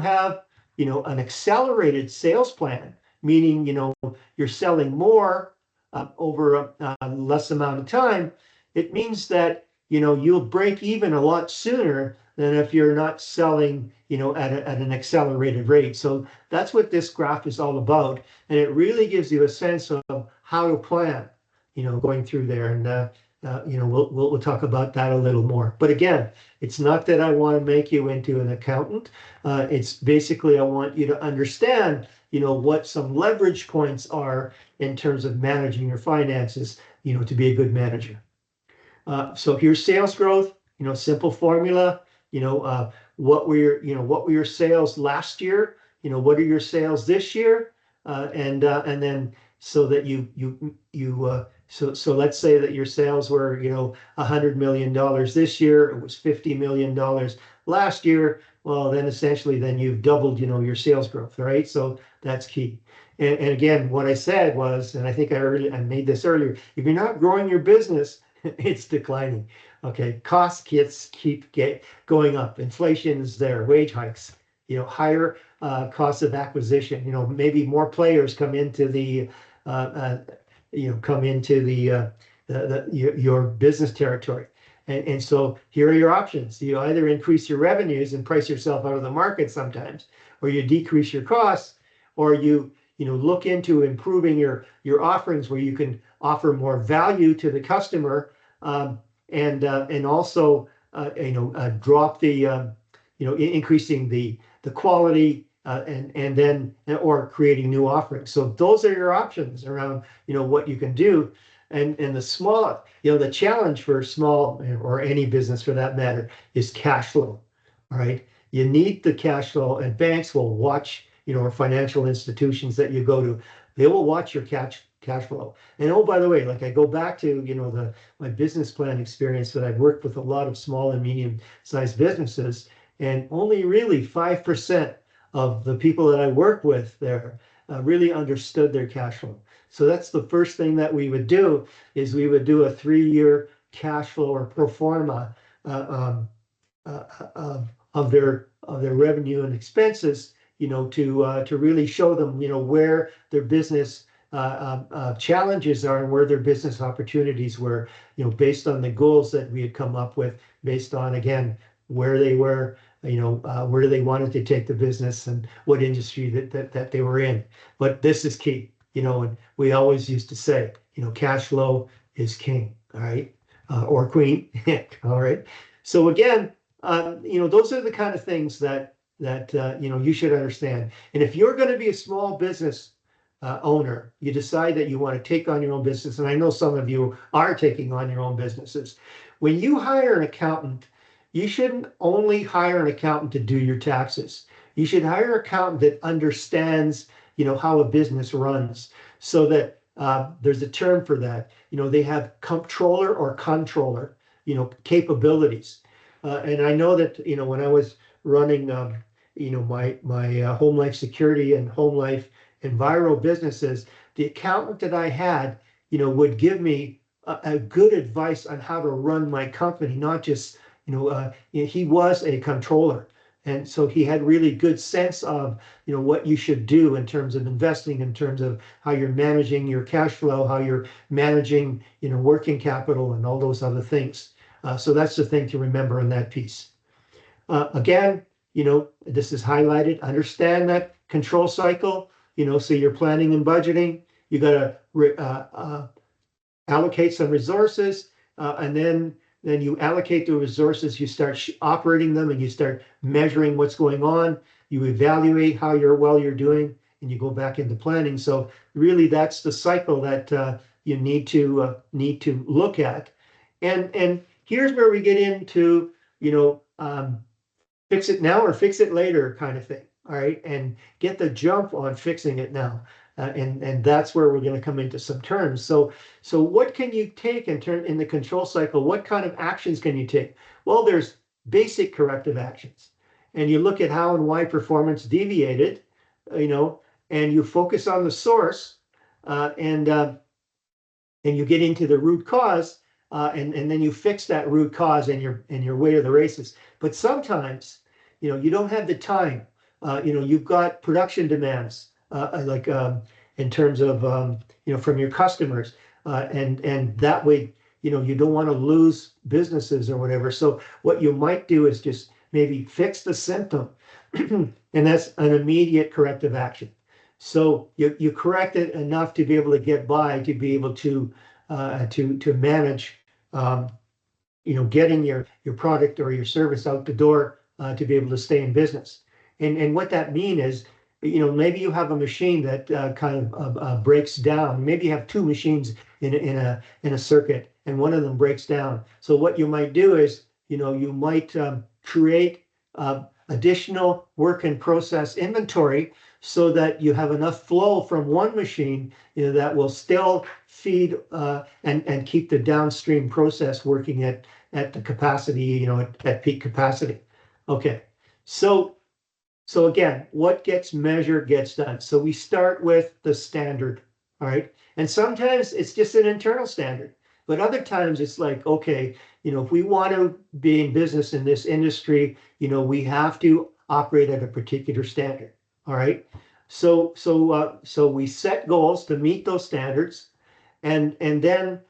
have an accelerated sales plan, meaning you're selling more over a less amount of time, it means that you'll break even a lot sooner than if you're not selling at an accelerated rate. So that's what this graph is all about, and it really gives you a sense of how to plan going through there. And we'll talk about that a little more. But again, it's not that I want to make you into an accountant. It's basically I want you to understand, what some leverage points are in terms of managing your finances, to be a good manager. So here's sales growth. Simple formula. What were your sales last year? What are your sales this year? And then so that so let's say that your sales were, $100 million this year. It was $50 million last year. Well, then essentially, you've doubled, your sales growth, right? So that's key. And again, what I said was, and I think I made this earlier, if you're not growing your business, it's declining. Okay, costs keep going up. Inflation is there, wage hikes, higher costs of acquisition. Maybe more players come into your business territory. And so here are your options. You either increase your revenues and price yourself out of the market sometimes, or you decrease your costs, or you know, look into improving your offerings where you can offer more value to the customer, and also drop the increasing the quality, and then or creating new offerings. So those are your options around what you can do. And the small, the challenge for small or any business for that matter is cash flow. All right, you need the cash flow, and banks will watch, or financial institutions that you go to, they will watch your cash flow. And oh, by the way, like I go back to my business plan experience, that I've worked with a lot of small and medium sized businesses, and only really 5% of the people that I work with there really understood their cash flow. So that's the first thing that we would do, is we would do a 3-year cash flow or pro forma of their revenue and expenses, to really show them, where their business challenges are and where their business opportunities were, based on the goals that we had come up with, based on, again, where they were, where they wanted to take the business and what industry that they were in. But this is key, and we always used to say, cash flow is king, all right, or queen, all right. So again, those are the kind of things that you should understand. And if you're going to be a small business owner, you decide that you want to take on your own business, and I know some of you are taking on your own businesses. When you hire an accountant, you shouldn't only hire an accountant to do your taxes. You should hire an accountant that understands, how a business runs, so that there's a term for that. They have comptroller or controller, capabilities. And I know that, when I was running, my home life security and home life enviro businesses, the accountant that I had, would give me a good advice on how to run my company, not just, he was a controller. And so he had really good sense of, what you should do in terms of investing, in terms of how you're managing your cash flow, how you're managing, working capital and all those other things. So that's the thing to remember in that piece. Again, this is highlighted. Understand that control cycle, so you're planning and budgeting. You got to allocate some resources, and then you allocate the resources, you start operating them, and you start measuring what's going on. You evaluate how you're doing, and you go back into planning. So really, that's the cycle that you need to look at. And here's where we get into, fix it now or fix it later kind of thing. All right, and get the jump on fixing it now. And that's where we're going to come into some terms. So what can you take in the control cycle? What kind of actions can you take? Well, there's basic corrective actions, and you look at how and why performance deviated, and you focus on the source, and you get into the root cause, and then you fix that root cause, and you're way to the races. But sometimes, you don't have the time. You've got production demands. In terms of from your customers, and that way you don't want to lose businesses or whatever. So what you might do is just maybe fix the symptom, and that's an immediate corrective action. So you correct it enough to be able to get by, to be able to manage getting your product or your service out the door, to be able to stay in business. And what that means is, maybe you have a machine that kind of breaks down. Maybe you have two machines in a circuit, and one of them breaks down. So what you might do is, you might create additional work in process inventory, so that you have enough flow from one machine, that will still feed and keep the downstream process working at the capacity, at peak capacity. Okay, so again, what gets measured gets done. So we start with the standard, all right? And sometimes it's just an internal standard, but other times it's like, okay, if we want to be in business in this industry, we have to operate at a particular standard, all right? So we set goals to meet those standards, and then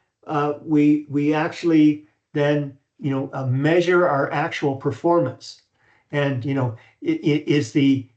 we actually then measure our actual performance. And, is the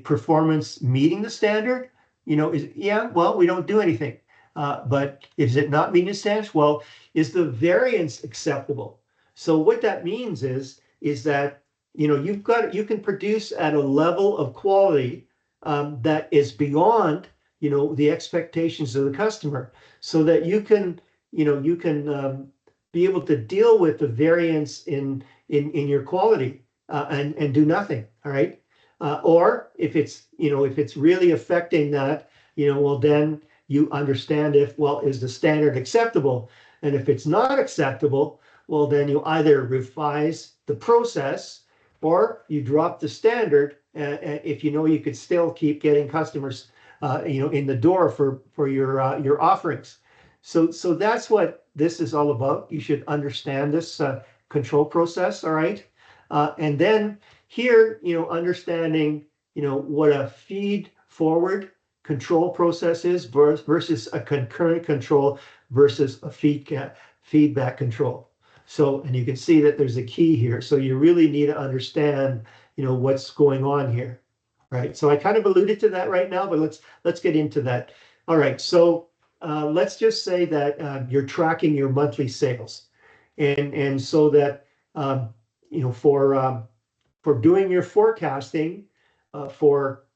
performance meeting the standard? Well, we don't do anything. But is it not meeting the standards? Well, is the variance acceptable? So what that means is that, you can produce at a level of quality that is beyond, the expectations of the customer, so that you can be able to deal with the variance in your quality and do nothing. All right. Or if it's really affecting that, well, then you understand is the standard acceptable? And if it's not acceptable, well, then you either revise the process or you drop the standard if you could still keep getting customers in the door for your offerings. So that's what this is all about. You should understand this control process, all right? And then here, understanding, what a feed forward control process is versus a concurrent control versus a feedback control. So, and you can see that there's a key here. So you really need to understand, what's going on here, right? So I kind of alluded to that right now, but let's get into that. All right, so let's just say that you're tracking your monthly sales, and so that for doing your forecasting for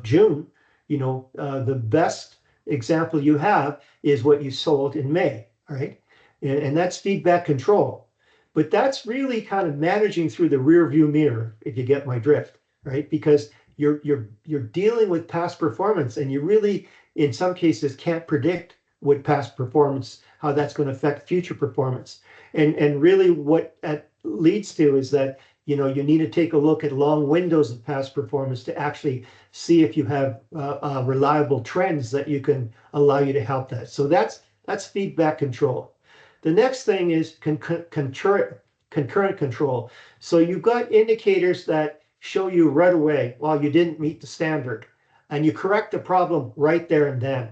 June, the best example you have is what you sold in May, all right? And that's feedback control. But that's really kind of managing through the rear view mirror, if you get my drift, right? Because you're dealing with past performance, and you really, in some cases, can't predict what past performance, how that's going to affect future performance. And really what that leads to is that, you need to take a look at long windows of past performance to actually see if you have reliable trends that you can allow you to help that. So that's feedback control. The next thing is concurrent control. So you've got indicators that show you right away, well, you didn't meet the standard, and you correct the problem right there and then.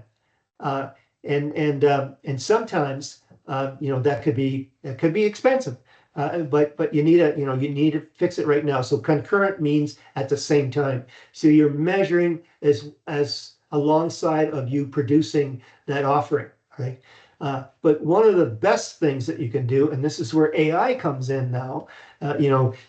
And sometimes that could be expensive, but you need to fix it right now. So concurrent means at the same time. So you're measuring as alongside of you producing that offering, right? But one of the best things that you can do, and this is where AI comes in now,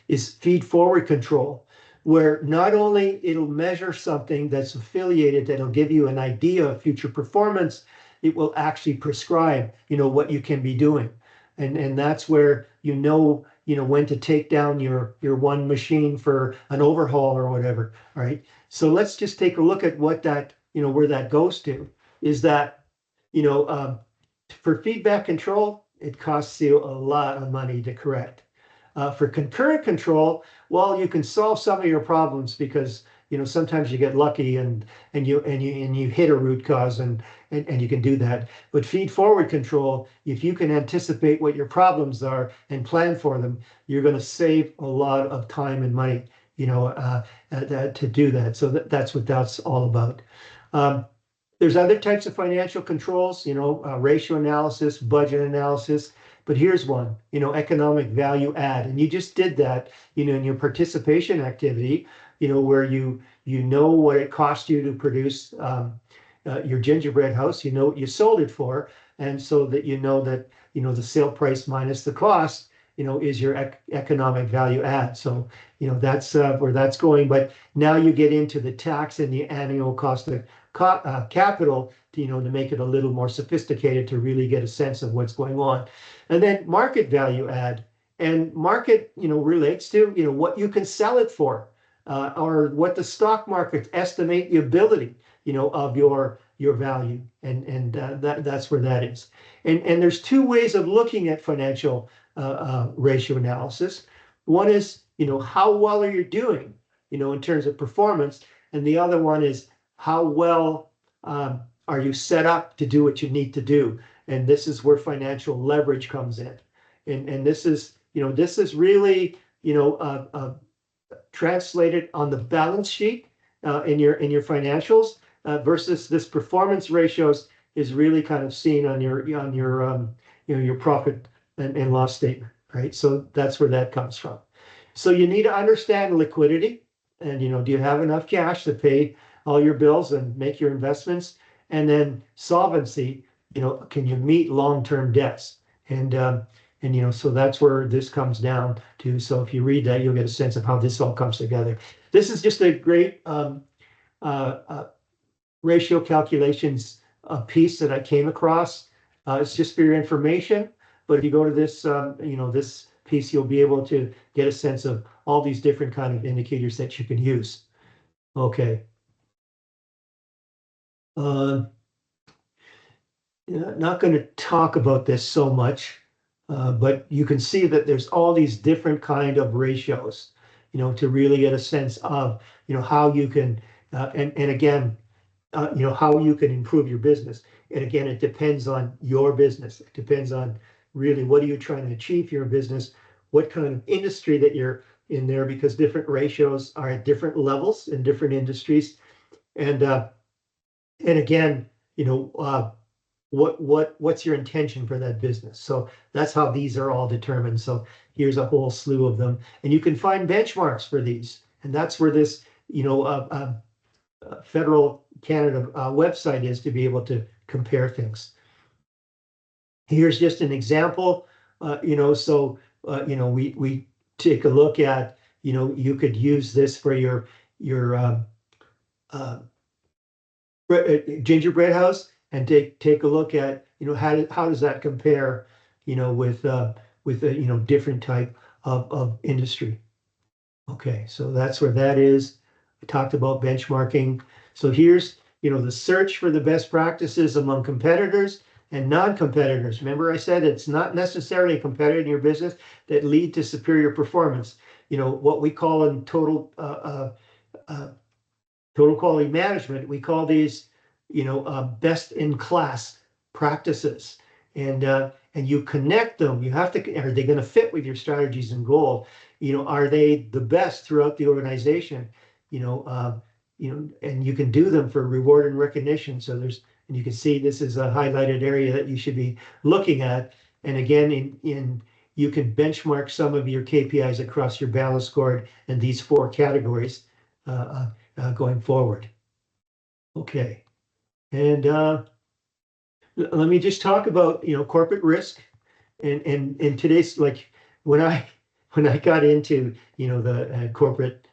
is feed forward control, where not only it'll measure something that's affiliated, that'll give you an idea of future performance, it will actually prescribe, what you can be doing. And that's where when to take down your one machine for an overhaul or whatever. All right. So let's just take a look at what that, where that goes to, is that, for feedback control, it costs you a lot of money to correct. For concurrent control, well, you can solve some of your problems because sometimes you get lucky and you hit a root cause and you can do that. But feed forward control, if you can anticipate what your problems are and plan for them, you're going to save a lot of time and money, to do that. So that's what that's all about. There's other types of financial controls, ratio analysis, budget analysis. But here's one, economic value add. And you just did that, in your participation activity, where you know what it cost you to produce your gingerbread house, what you sold it for. And so that that, the sale price minus the cost, is your economic value add. So, that's where that's going. But now you get into the tax and the annual cost of capital to make it a little more sophisticated to really get a sense of what's going on. And then market value add, and market relates to what you can sell it for, or what the stock market estimate the ability of your value, and that's where that is. And there's two ways of looking at financial ratio analysis. One is how well are you doing in terms of performance, and the other one is how well are you set up to do what you need to do? And this is where financial leverage comes in. And this is really translated on the balance sheet in your financials versus this performance ratios is really kind of seen on your profit and loss statement, right? So that's where that comes from. So you need to understand liquidity, and do you have enough cash to pay all your bills and make your investments? And then solvency, can you meet long-term debts? And so that's where this comes down to. So if you read that, you'll get a sense of how this all comes together. This is just a great ratio calculations piece that I came across. It's just for your information, but if you go to this, this piece, you'll be able to get a sense of all these different kind of indicators that you can use. Okay. Not going to talk about this so much, but you can see that there's all these different kind of ratios, to really get a sense of, how you can, and again, how you can improve your business. And again, it depends on your business. It depends on really what are you trying to achieve for your business, what kind of industry that you're in there, because different ratios are at different levels in different industries. And again, what's your intention for that business? So that's how these are all determined. So here's a whole slew of them, and you can find benchmarks for these, and that's where this federal Canada website is to be able to compare things. Here's just an example. We take a look at, you could use this for your gingerbread house, and take a look at, how does that compare, with different type of industry. Okay, so that's where that is. I talked about benchmarking. So here's, the search for the best practices among competitors and non-competitors. Remember I said it's not necessarily a competitor in your business that lead to superior performance. What we call in total quality management, we call these, best in class practices. And you connect them. You have to, are they going to fit with your strategies and goal? Are they the best throughout the organization? And you can do them for reward and recognition. So and you can see this is a highlighted area that you should be looking at. And again, you can benchmark some of your KPIs across your balance score in these 4 categories going forward. Okay, and let me just talk about corporate risk. And today's, like, when I got into the corporate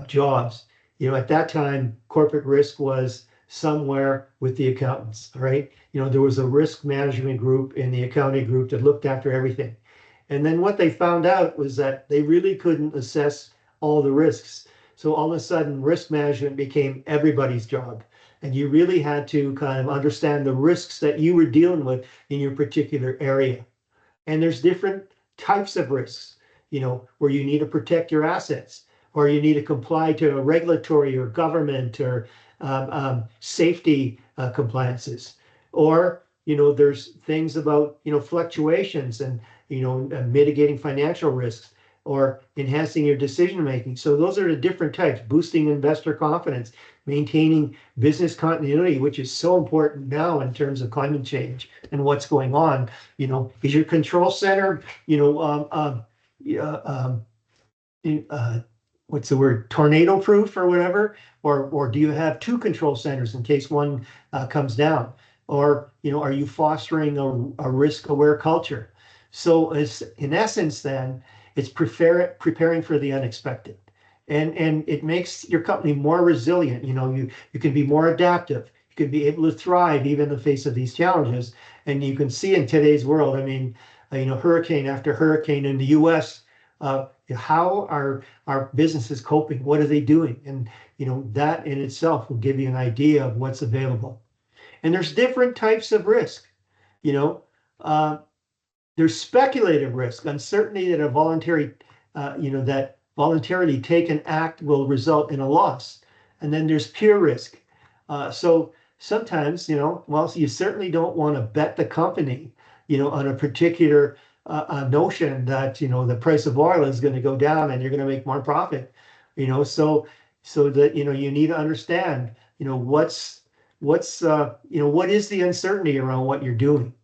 jobs, at that time corporate risk was somewhere with the accountants, right? There was a risk management group in the accounting group that looked after everything. And then what they found out was that they really couldn't assess all the risks. So all of a sudden risk management became everybody's job. And you really had to kind of understand the risks that you were dealing with in your particular area. And there's different types of risks, where you need to protect your assets, or you need to comply to a regulatory or government or safety compliances. Or, there's things about, fluctuations and, mitigating financial risks or enhancing your decision making. So those are the different types: boosting investor confidence, maintaining business continuity, which is so important now in terms of climate change and what's going on. Is your control center, what's the word, tornado proof or whatever, or do you have 2 control centers in case one comes down? Or are you fostering a risk aware culture? So it's, in essence, then it's preparing for the unexpected, and it makes your company more resilient. You can be more adaptive. You can be able to thrive even in the face of these challenges. And you can see in today's world, hurricane after hurricane in the U.S., how are our businesses coping? What are they doing? And that in itself will give you an idea of what's available. And there's different types of risk. There's speculative risk, uncertainty that that voluntarily taken act will result in a loss. And then there's pure risk. So sometimes, you certainly don't want to bet the company, on a particular notion that, the price of oil is going to go down and you're going to make more profit, so that, you need to understand, what is the uncertainty around what you're doing.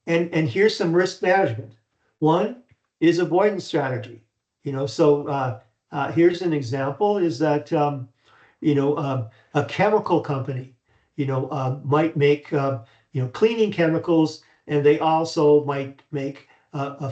And here's some risk management. One is avoidance strategy. Here's an example is that a chemical company, might make cleaning chemicals, and they also might make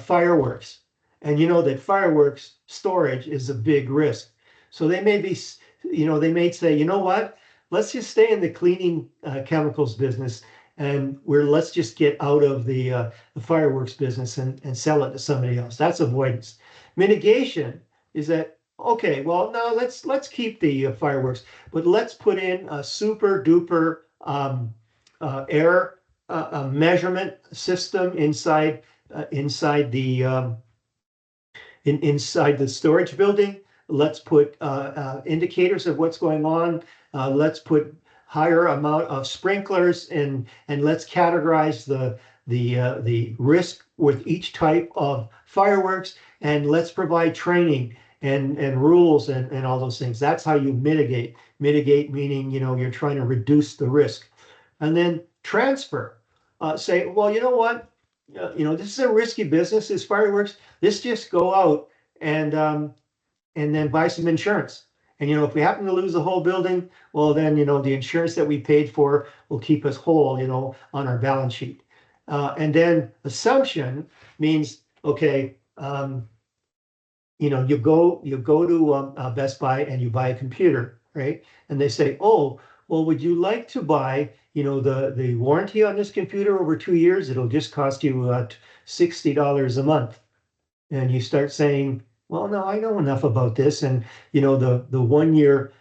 fireworks. And you know that fireworks storage is a big risk. So they may be, they may say, you know what, let's just stay in the cleaning chemicals business, and let's just get out of the fireworks business and sell it to somebody else. That's avoidance. Mitigation is that, okay, well, no, let's keep the fireworks, but let's put in a super duper air measurement system inside inside the storage building. Let's put indicators of what's going on. Let's put higher amount of sprinklers, and let's categorize the risk with each type of fireworks, and let's provide training and rules and all those things. That's how you mitigate. Mitigate meaning, you're trying to reduce the risk. And then transfer. Say, well, you know what? This is a risky business, this fireworks. Let's just go out and then buy some insurance. And if we happen to lose the whole building, well, then the insurance that we paid for will keep us whole, on our balance sheet. And then assumption means, okay, you go to Best Buy and you buy a computer, right? And they say, oh, well, would you like to buy, the warranty on this computer over 2 years? It'll just cost you $60 a month. And you start saying, well, no, I know enough about this. And, the 1 year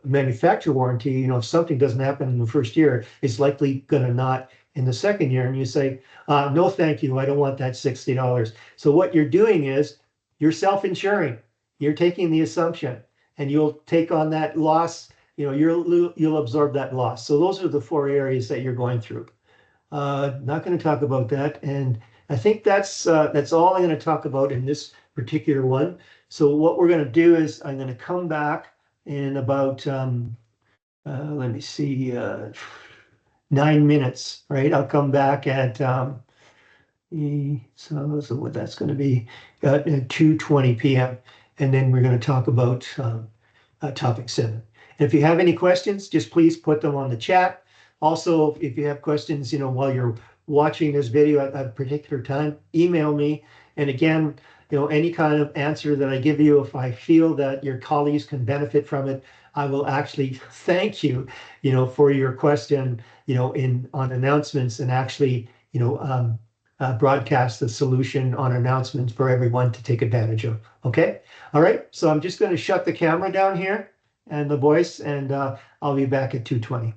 manufacturer warranty, if something doesn't happen in the first year, it's likely going to not in the second year. And you say, no, thank you. I don't want that $60. So what you're doing is you're self-insuring. You're taking the assumption, and you'll take on that loss. You'll absorb that loss. So those are the four areas that you're going through. Not going to talk about that. And I think that's all I'm going to talk about in this particular one. So what we're going to do is I'm going to come back in about, let me see, 9 minutes, right? I'll come back at, so what that's going to be at 2:20 p.m. And then we're going to talk about topic 7. And if you have any questions, just please put them on the chat. Also, if you have questions, while you're watching this video at a particular time, email me. And again, any kind of answer that I give you, if I feel that your colleagues can benefit from it, I will actually thank you, for your question, on announcements, and actually, broadcast the solution on announcements for everyone to take advantage of. Okay. All right. So I'm just going to shut the camera down here and the voice, and I'll be back at 2:20.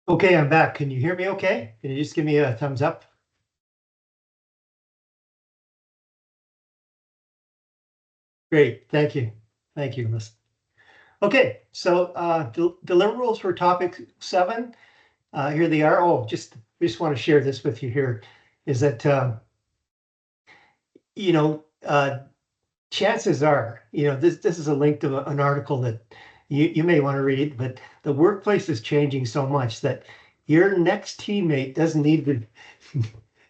Okay, I'm back. Can you hear me okay? Can you just give me a thumbs up? Great, thank you. Thank you, Miss. Okay, so deliverables for topic 7. Here they are. Oh, we just want to share this with you here. Is that you know chances are, this is a link to an article that you may want to read, but the workplace is changing so much that your next teammate doesn't need to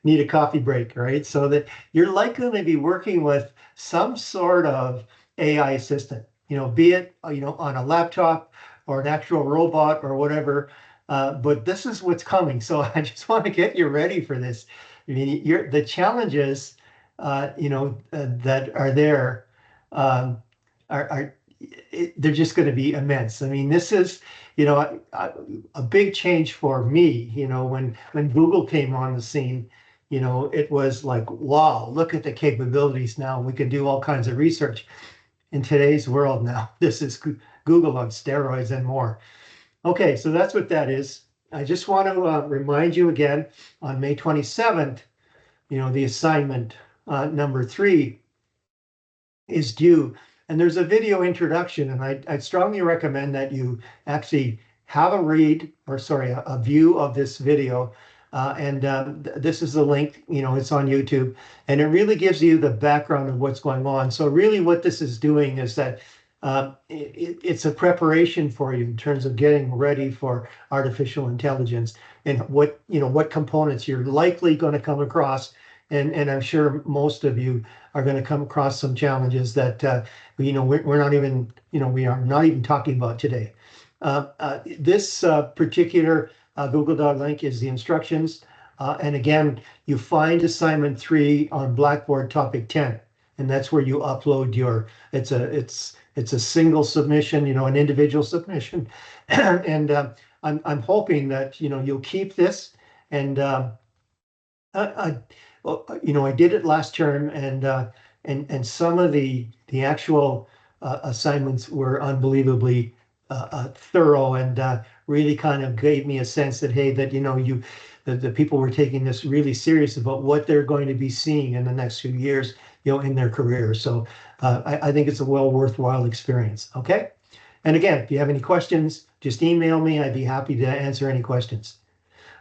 need a coffee break, right? So that you're likely to be working with some sort of AI assistant, be it, on a laptop or an actual robot or whatever. But this is what's coming. So I just want to get you ready for this. I mean, the challenges, that are there, um, are they're just going to be immense. I mean, this is, a big change for me. When Google came on the scene, it was like, wow, look at the capabilities now. We can do all kinds of research in today's world now. This is Google on steroids and more. Okay, so that's what that is. I just want to remind you again, on May 27th, the assignment number 3 is due. And there's a video introduction, and I'd strongly recommend that you actually have a read, or sorry, a view of this video. This is the link, it's on YouTube, and it really gives you the background of what's going on. So really what this is doing is that it's a preparation for you in terms of getting ready for artificial intelligence and what components you're likely going to come across. And I'm sure most of you are going to come across some challenges that we're not even we are not even talking about today. This particular Google Doc link is the instructions, and again, you find assignment 3 on Blackboard topic 10, and that's where you upload your. It's a single submission, an individual submission, and I'm hoping that you'll keep this and. I, well, I did it last term, and some of the actual assignments were unbelievably thorough, and really kind of gave me a sense that, hey, that the people were taking this really serious about what they're going to be seeing in the next few years, in their career. So I think it's a worthwhile experience. Okay. And again, if you have any questions, just email me. I'd be happy to answer any questions.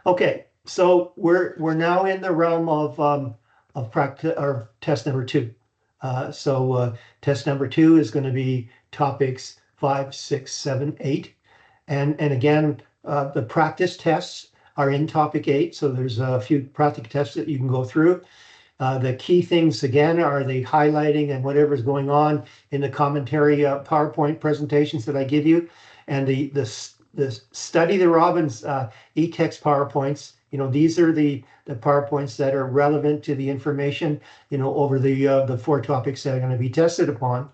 Okay, so we're now in the realm of practice or test number 2. Test number 2 is going to be topics 5, 6, 7, 8, and again the practice tests are in topic 8. So there's a few practical tests that you can go through. The key things again are the highlighting and whatever's going on in the commentary PowerPoint presentations that I give you, and the study the Robbins e-text PowerPoints. These are the PowerPoints that are relevant to the information, over the 4 topics that are going to be tested upon.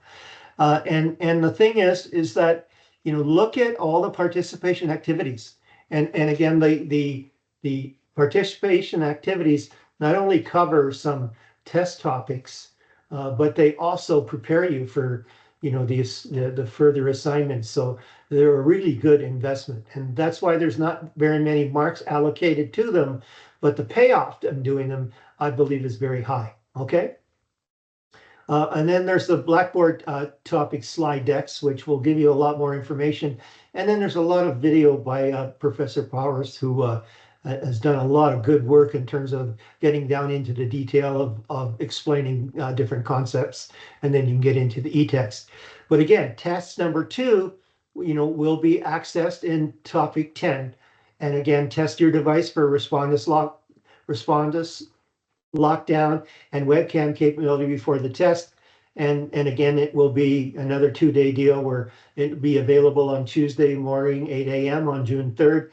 And the thing is that, look at all the participation activities. And again, the participation activities not only cover some test topics, but they also prepare you for, the further assignments. So they're a really good investment. And that's why there's not very many marks allocated to them, but the payoff of doing them, I believe, is very high. Okay. And then there's the Blackboard topic slide decks, which will give you a lot more information. And then there's a lot of video by Professor Powers, who has done a lot of good work in terms of getting down into the detail of explaining different concepts. And then you can get into the e-text. But again, test number 2, will be accessed in topic 10. And again, test your device for respondus lockdown and webcam capability before the test. And again, it will be another 2-day deal where it'll be available on Tuesday morning, 8 a.m. on June 3rd,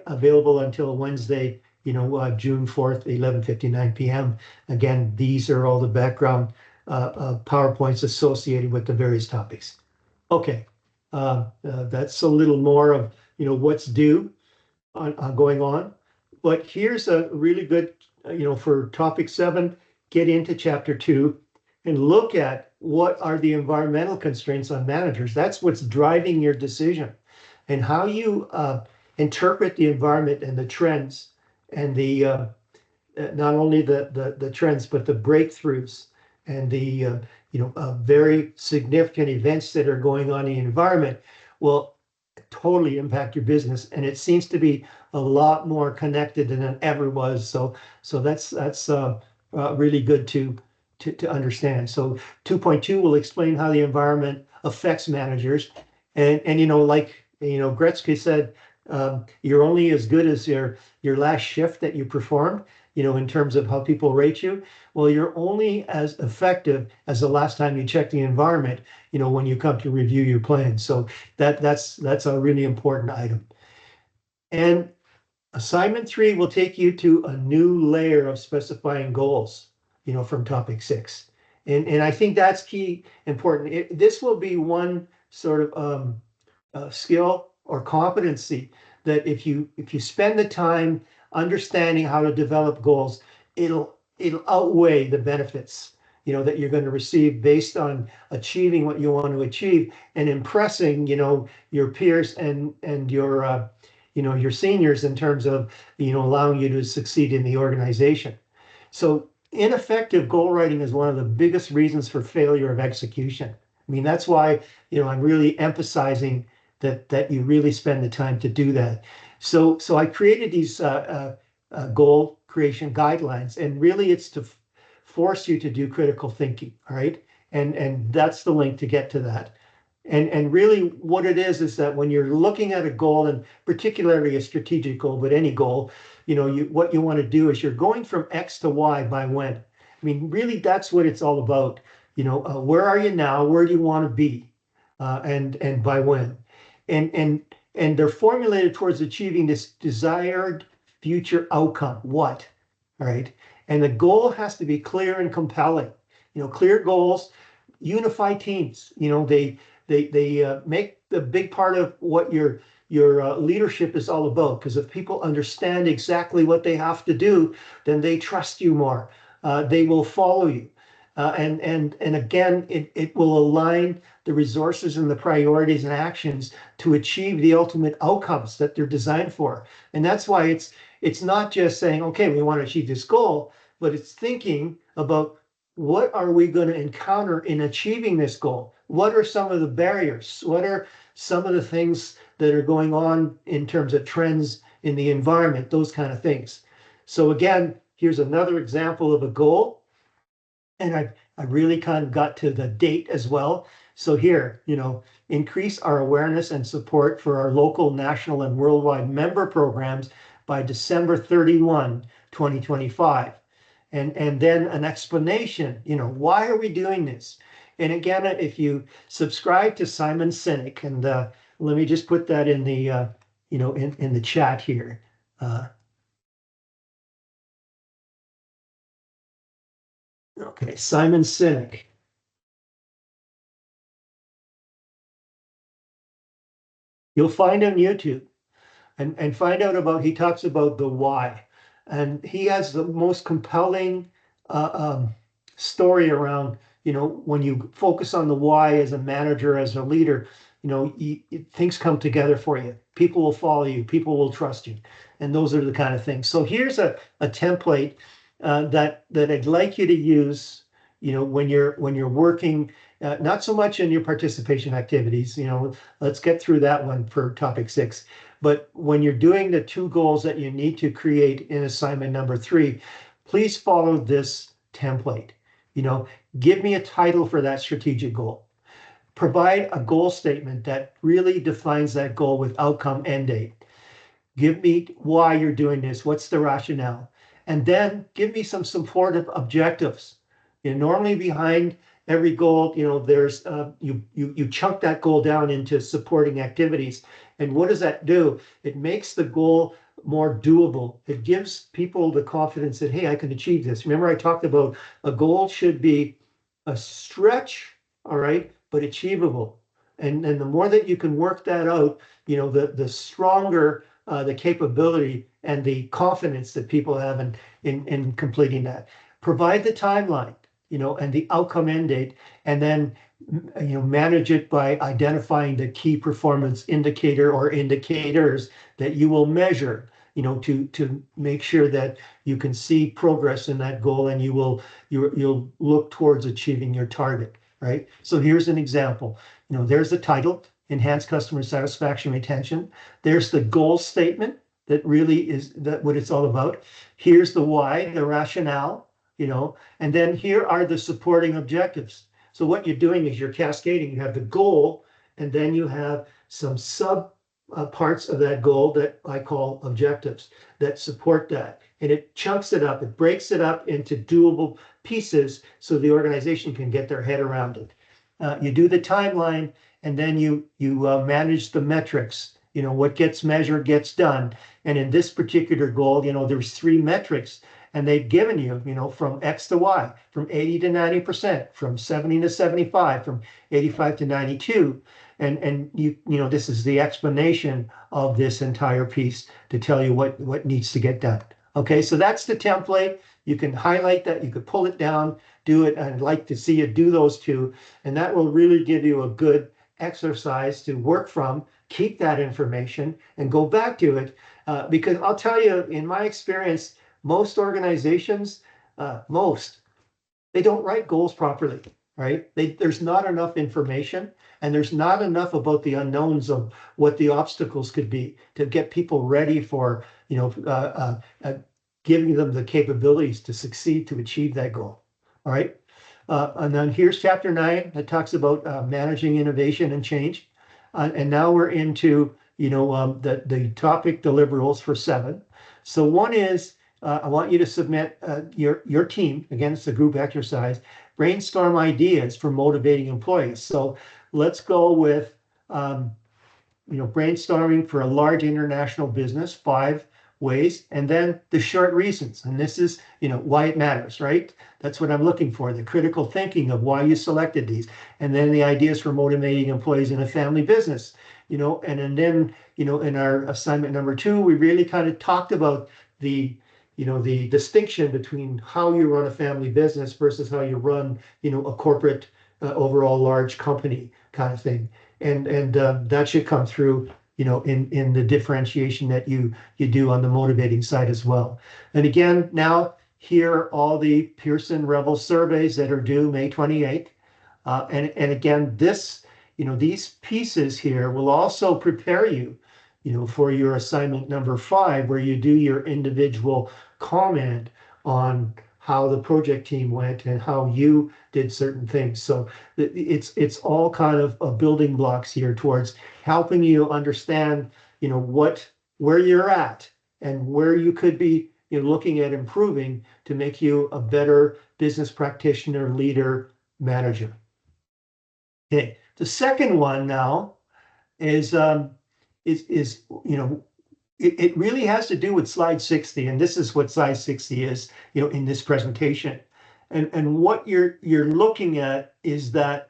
available until Wednesday, June 4th, 11:59 p.m. Again, these are all the background PowerPoints associated with the various topics. Okay, that's a little more of, what's due going on. But here's a really good, for topic 7, get into chapter 2 and look at what are the environmental constraints on managers. That's what's driving your decision, and how you interpret the environment and the trends and the not only the trends, but the breakthroughs and the very significant events that are going on in the environment will totally impact your business. And it seems to be a lot more connected than it ever was. So that's really good to understand. So 2.2 will explain how the environment affects managers. And like Gretzky said, you're only as good as your last shift that you performed, in terms of how people rate you. Well, you're only as effective as the last time you checked the environment, when you come to review your plan. So that's a really important item. And assignment 3 will take you to a new layer of specifying goals, from topic 6. And I think that's key, important. This will be one sort of skill or competency that if you spend the time understanding how to develop goals, it'll outweigh the benefits that you're going to receive based on achieving what you want to achieve and impressing your peers and your seniors in terms of allowing you to succeed in the organization. So ineffective goal writing is one of the biggest reasons for failure of execution. I mean, that's why I'm really emphasizing that you really spend the time to do that. So I created these goal creation guidelines, and really it's to force you to do critical thinking. All right, and that's the link to get to that. And really what it is that when you're looking at a goal, and particularly a strategic goal, but any goal, what you want to do is you're going from X to Y by when. I mean, really that's what it's all about. Where are you now? Where do you want to be? And by when? And they're formulated towards achieving this desired future outcome. What? All right. And the goal has to be clear and compelling. Clear goals, unify teams. They make the big part of what your leadership is all about. Because if people understand exactly what they have to do, then they trust you more. They will follow you. And again, it will align the resources and the priorities and actions to achieve the ultimate outcomes that they're designed for. And that's why it's not just saying, okay, we want to achieve this goal, but it's thinking about what are we going to encounter in achieving this goal? What are some of the barriers? What are some of the things that are going on in terms of trends in the environment, those kind of things. So again, here's another example of a goal. And I really kind of got to the date as well. So here, increase our awareness and support for our local, national, and worldwide member programs by December 31, 2025. And then an explanation, why are we doing this? And again, if you subscribe to Simon Sinek, and let me just put that in the, in the chat here. Okay, Simon Sinek. You'll find on YouTube and find out about, he talks about the why. And he has the most compelling story around, when you focus on the why as a manager, as a leader, things come together for you. People will follow you. People will trust you. And those are the kind of things. So here's a template that I'd like you to use, when you're working, not so much in your participation activities, let's get through that one for topic 6. But when you're doing the 2 goals that you need to create in assignment number 3, please follow this template. Give me a title for that strategic goal. Provide a goal statement that really defines that goal with outcome end date. Give me why you're doing this. What's the rationale? And then give me some supportive objectives. Normally behind every goal, there's you chunk that goal down into supporting activities. And what does that do? It makes the goal more doable. It gives people the confidence that, hey, I can achieve this. Remember, I talked about a goal should be a stretch, all right, but achievable. And the more that you can work that out, the stronger the capability and the confidence that people have in completing that. Provide the timeline, and the outcome end date, and then manage it by identifying the key performance indicator or indicators that you will measure, to make sure that you can see progress in that goal, and you'll look towards achieving your target, right? So here's an example. There's the title, Enhance Customer Satisfaction Retention. There's the goal statement that really is that what it's all about. Here's the why, the rationale, and then here are the supporting objectives. So what you're doing is you're cascading. You have the goal, and then you have some sub parts of that goal that I call objectives that support that. And it chunks it up. It breaks it up into doable pieces so the organization can get their head around it. You do the timeline, and then you manage the metrics. What gets measured gets done. And in this particular goal, there's 3 metrics. And they've given you, from X to Y, from 80 to 90%, from 70 to 75, from 85 to 92. And this is the explanation of this entire piece to tell you what needs to get done. Okay, so that's the template. You can highlight that, you could pull it down, do it. I'd like to see you do those 2. And that will really give you a good exercise to work from, keep that information, and go back to it. Because I'll tell you, in my experience, most organizations, they don't write goals properly, right? There's not enough information, and there's not enough about the unknowns of what the obstacles could be to get people ready for, giving them the capabilities to succeed to achieve that goal. All right. And then here's chapter 9 that talks about managing innovation and change. And now we're into, the topic deliverables for 7. So one is, I want you to submit your team, again, it's a group exercise, brainstorm ideas for motivating employees. So let's go with, brainstorming for a large international business, 5 ways, and then the short reasons. And this is, why it matters, right? That's what I'm looking for, the critical thinking of why you selected these. And then the ideas for motivating employees in a family business, and then, in our assignment number 2, we really kind of talked about the distinction between how you run a family business versus how you run, a corporate, overall large company kind of thing. And that should come through, in the differentiation that you do on the motivating side as well. And again, now here are all the Pearson Revel surveys that are due May 28th. And again, these pieces here will also prepare you, for your assignment number 5, where you do your individual comment on how the project team went and how you did certain things. So it's all kind of building blocks here towards helping you understand, where you're at and where you could be, looking at improving to make you a better business practitioner, leader, manager. Okay, the second one now is it really has to do with slide 60, and this is what slide 60 is, in this presentation. And what you're looking at is that,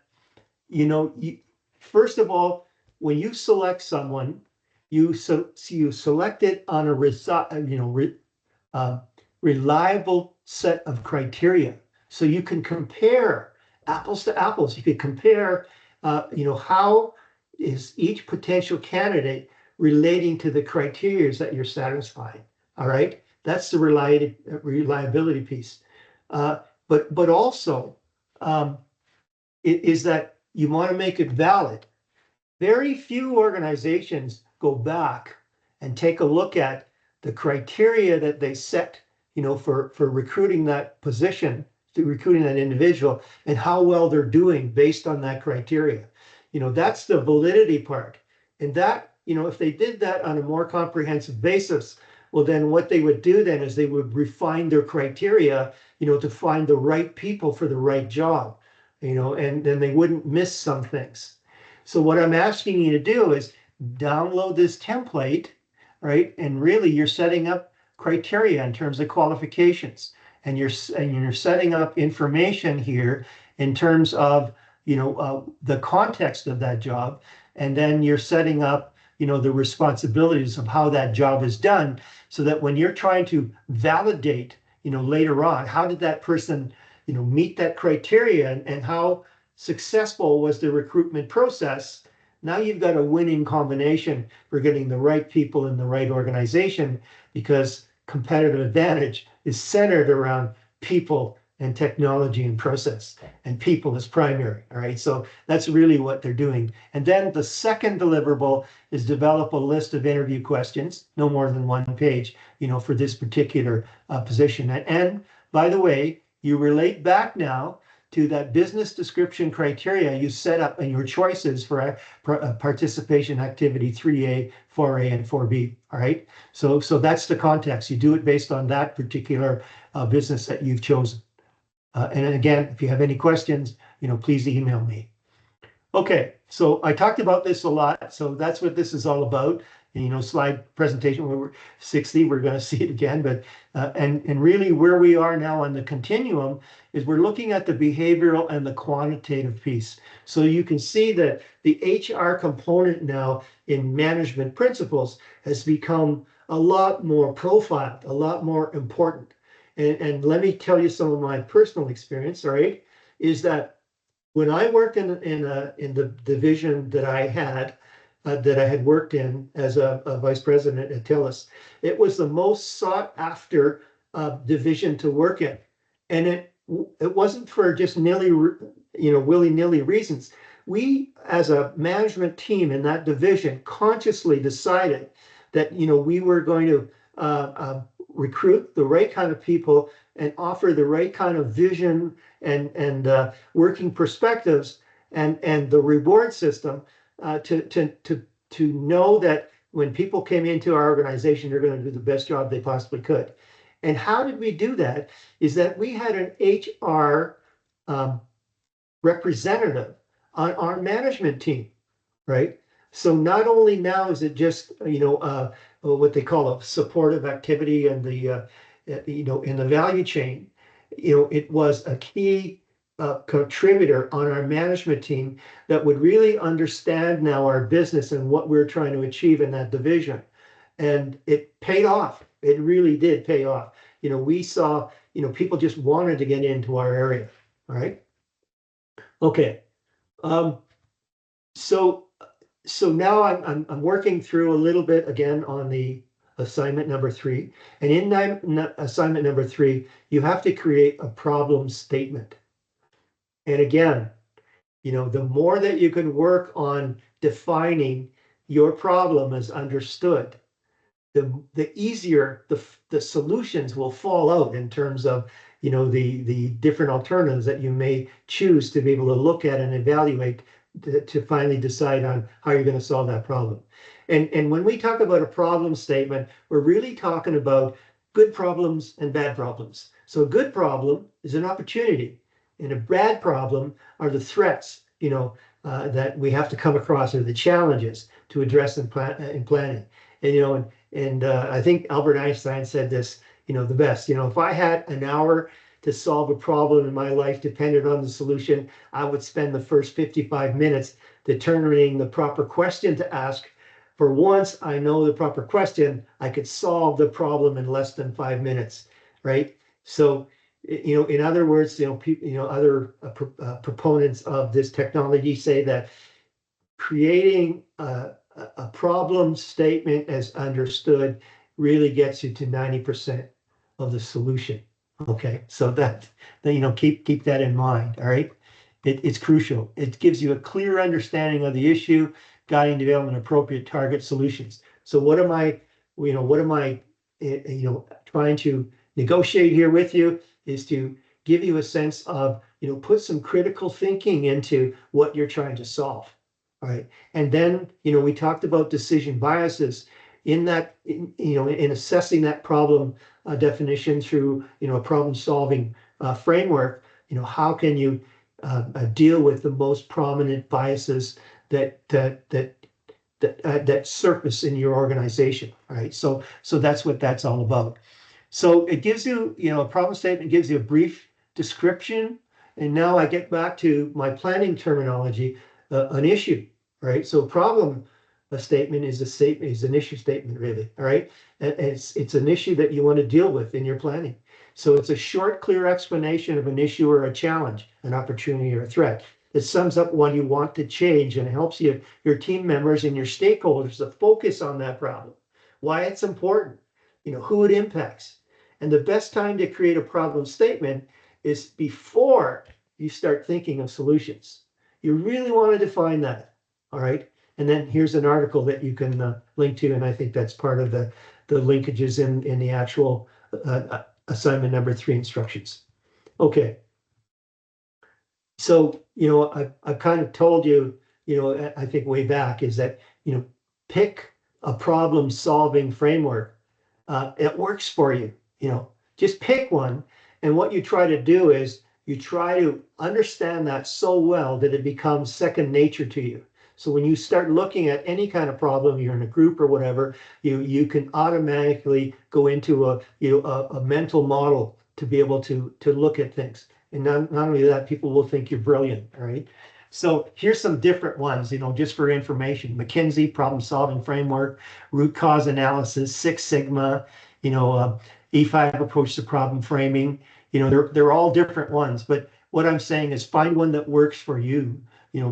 first of all, when you select someone, you select it on a reliable set of criteria. So you can compare apples to apples. You could compare, how is each potential candidate relating to the criteria that you're satisfying. All right, that's the reliability piece. But also, it is that you want to make it valid. Very few organizations go back and take a look at the criteria that they set, for recruiting that position, to recruiting that individual, and how well they're doing based on that criteria. That's the validity part. And that, if they did that on a more comprehensive basis, well, then what they would do then is they would refine their criteria, to find the right people for the right job, and then they wouldn't miss some things. So what I'm asking you to do is download this template, right? And really you're setting up criteria in terms of qualifications, and you're setting up information here in terms of, the context of that job. And then you're setting up, the responsibilities of how that job is done, so that when you're trying to validate, later on, how did that person, meet that criteria, and how successful was the recruitment process, now you've got a winning combination for getting the right people in the right organization, because competitive advantage is centered around people and technology and process, and people is primary. All right, so that's really what they're doing. And then the second deliverable is develop a list of interview questions, no more than 1 page, for this particular position. And by the way, you relate back now to that business description criteria you set up and your choices for a participation activity 3A, 4A, and 4B. All right, so that's the context. You do it based on that particular business that you've chosen. And again, if you have any questions, please email me. Okay, so I talked about this a lot, so that's what this is all about. And, slide presentation where we're 60, we're going to see it again, but and really where we are now on the continuum is we're looking at the behavioral and the quantitative piece. So you can see that the HR component now in management principles has become a lot more profiled, a lot more important. And let me tell you some of my personal experience, all right, is that when I worked in the division that I had worked in as a vice president at TELUS, it was the most sought after division to work in. And it wasn't for just willy-nilly reasons. We, as a management team in that division, consciously decided that, we were going to recruit the right kind of people and offer the right kind of vision and working perspectives and the reward system to know that when people came into our organization, they're going to do the best job they possibly could. And how did we do that? Is that we had an HR representative on our management team, right? So not only now is it just what they call a supportive activity and the in the value chain, it was a key contributor on our management team that would really understand now our business and what we're trying to achieve in that division. And it paid off. It really did pay off. We saw, people just wanted to get into our area. All right. Okay. So now I'm working through a little bit again on the assignment number 3. And in assignment number 3, you have to create a problem statement. And again, the more that you can work on defining your problem as understood, the easier the solutions will fall out in terms of, the different alternatives that you may choose to be able to look at and evaluate to finally decide on how you're going to solve that problem. And when we talk about a problem statement, we're really talking about good problems and bad problems. So a good problem is an opportunity, and a bad problem are the threats, that we have to come across, or the challenges to address in planning. And I think Albert Einstein said this, the best. If I had an hour to solve a problem in my life depended on the solution, I would spend the first 55 minutes determining the proper question to ask. For once I know the proper question, I could solve the problem in less than 5 minutes, right? So, in other words, other proponents of this technology say that creating a problem statement as understood really gets you to 90% of the solution. Okay, so that keep that in mind. All right, it's crucial. It gives you a clear understanding of the issue, guiding development appropriate target solutions. So what am I trying to negotiate here with you is to give you a sense of, put some critical thinking into what you're trying to solve. All right, and then we talked about decision biases in that, in assessing that problem definition through a problem solving framework. How can you deal with the most prominent biases that surface in your organization? All right, so that's what that's all about. So it gives you, a problem statement gives you a brief description, and now I get back to my planning terminology, an issue, right? So problem statement is an issue statement, really. All right, and it's an issue that you want to deal with in your planning. So it's a short, clear explanation of an issue or a challenge, an opportunity or a threat that sums up what you want to change and helps your team members and your stakeholders to focus on that problem, why it's important, who it impacts. And the best time to create a problem statement is before you start thinking of solutions. You really want to define that. All right. And then here's an article that you can link to, and I think that's part of the linkages in the actual assignment number 3 instructions. Okay. So, I've kind of told you, I think way back is that, pick a problem solving framework. It works for you, just pick one. And what you try to do is you try to understand that so well that it becomes second nature to you. So when you start looking at any kind of problem, you're in a group or whatever, you can automatically go into a mental model to be able to look at things. And not only that, people will think you're brilliant, all right? So here's some different ones, just for information. McKinsey problem-solving framework, root cause analysis, Six Sigma, E5 approach to problem framing. They're all different ones. But what I'm saying is find one that works for you,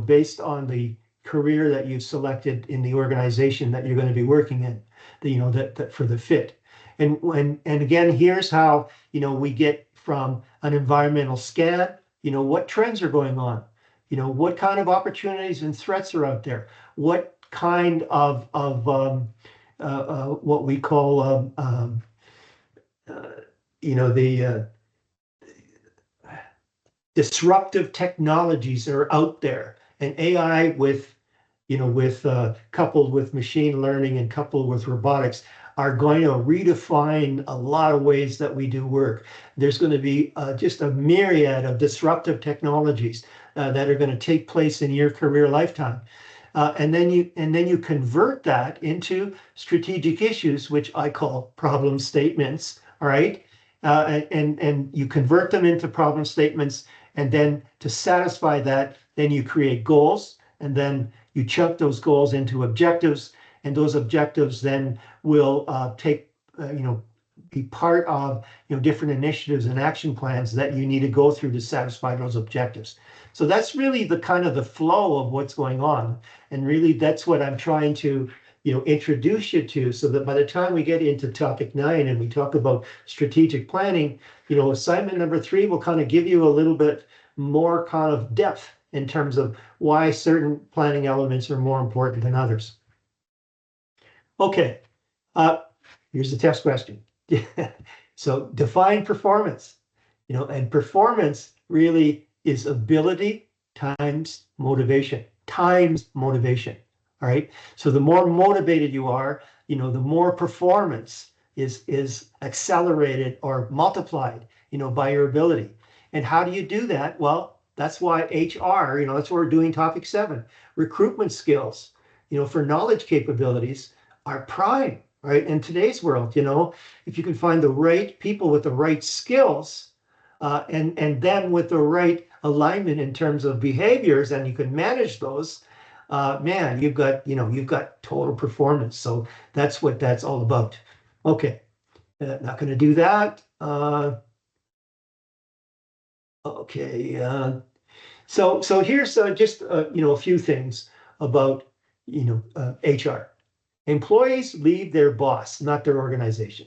based on the career that you've selected in the organization that you're going to be working in, that for the fit. And again, here's how, we get from an environmental scan, what trends are going on, what kind of opportunities and threats are out there, what kind of what we call, the disruptive technologies that are out there, and AI with coupled with machine learning and coupled with robotics are going to redefine a lot of ways that we do work. There's going to be just a myriad of disruptive technologies that are going to take place in your career lifetime. And then you convert that into strategic issues, which I call problem statements. All right. And you convert them into problem statements. And then to satisfy that, then you create goals, and then you chunk those goals into objectives, and those objectives then will be part of different initiatives and action plans that you need to go through to satisfy those objectives. So that's really the kind of the flow of what's going on, and really that's what I'm trying to introduce you to, so that by the time we get into topic 9 and we talk about strategic planning, assignment number 3 will kind of give you a little bit more kind of depth in terms of why certain planning elements are more important than others. Okay, here's the test question. So define performance, and performance really is ability times motivation, all right? So the more motivated you are, the more performance is accelerated or multiplied, by your ability. And how do you do that? Well, that's why HR, that's why we're doing topic 7. Recruitment skills, for knowledge capabilities are prime, right? In today's world, if you can find the right people with the right skills, and then with the right alignment in terms of behaviors, and you can manage those, man, you've got total performance. So that's what that's all about. Okay, not going to do that. Okay, so here's just a few things about HR. Employees leave their boss, not their organization.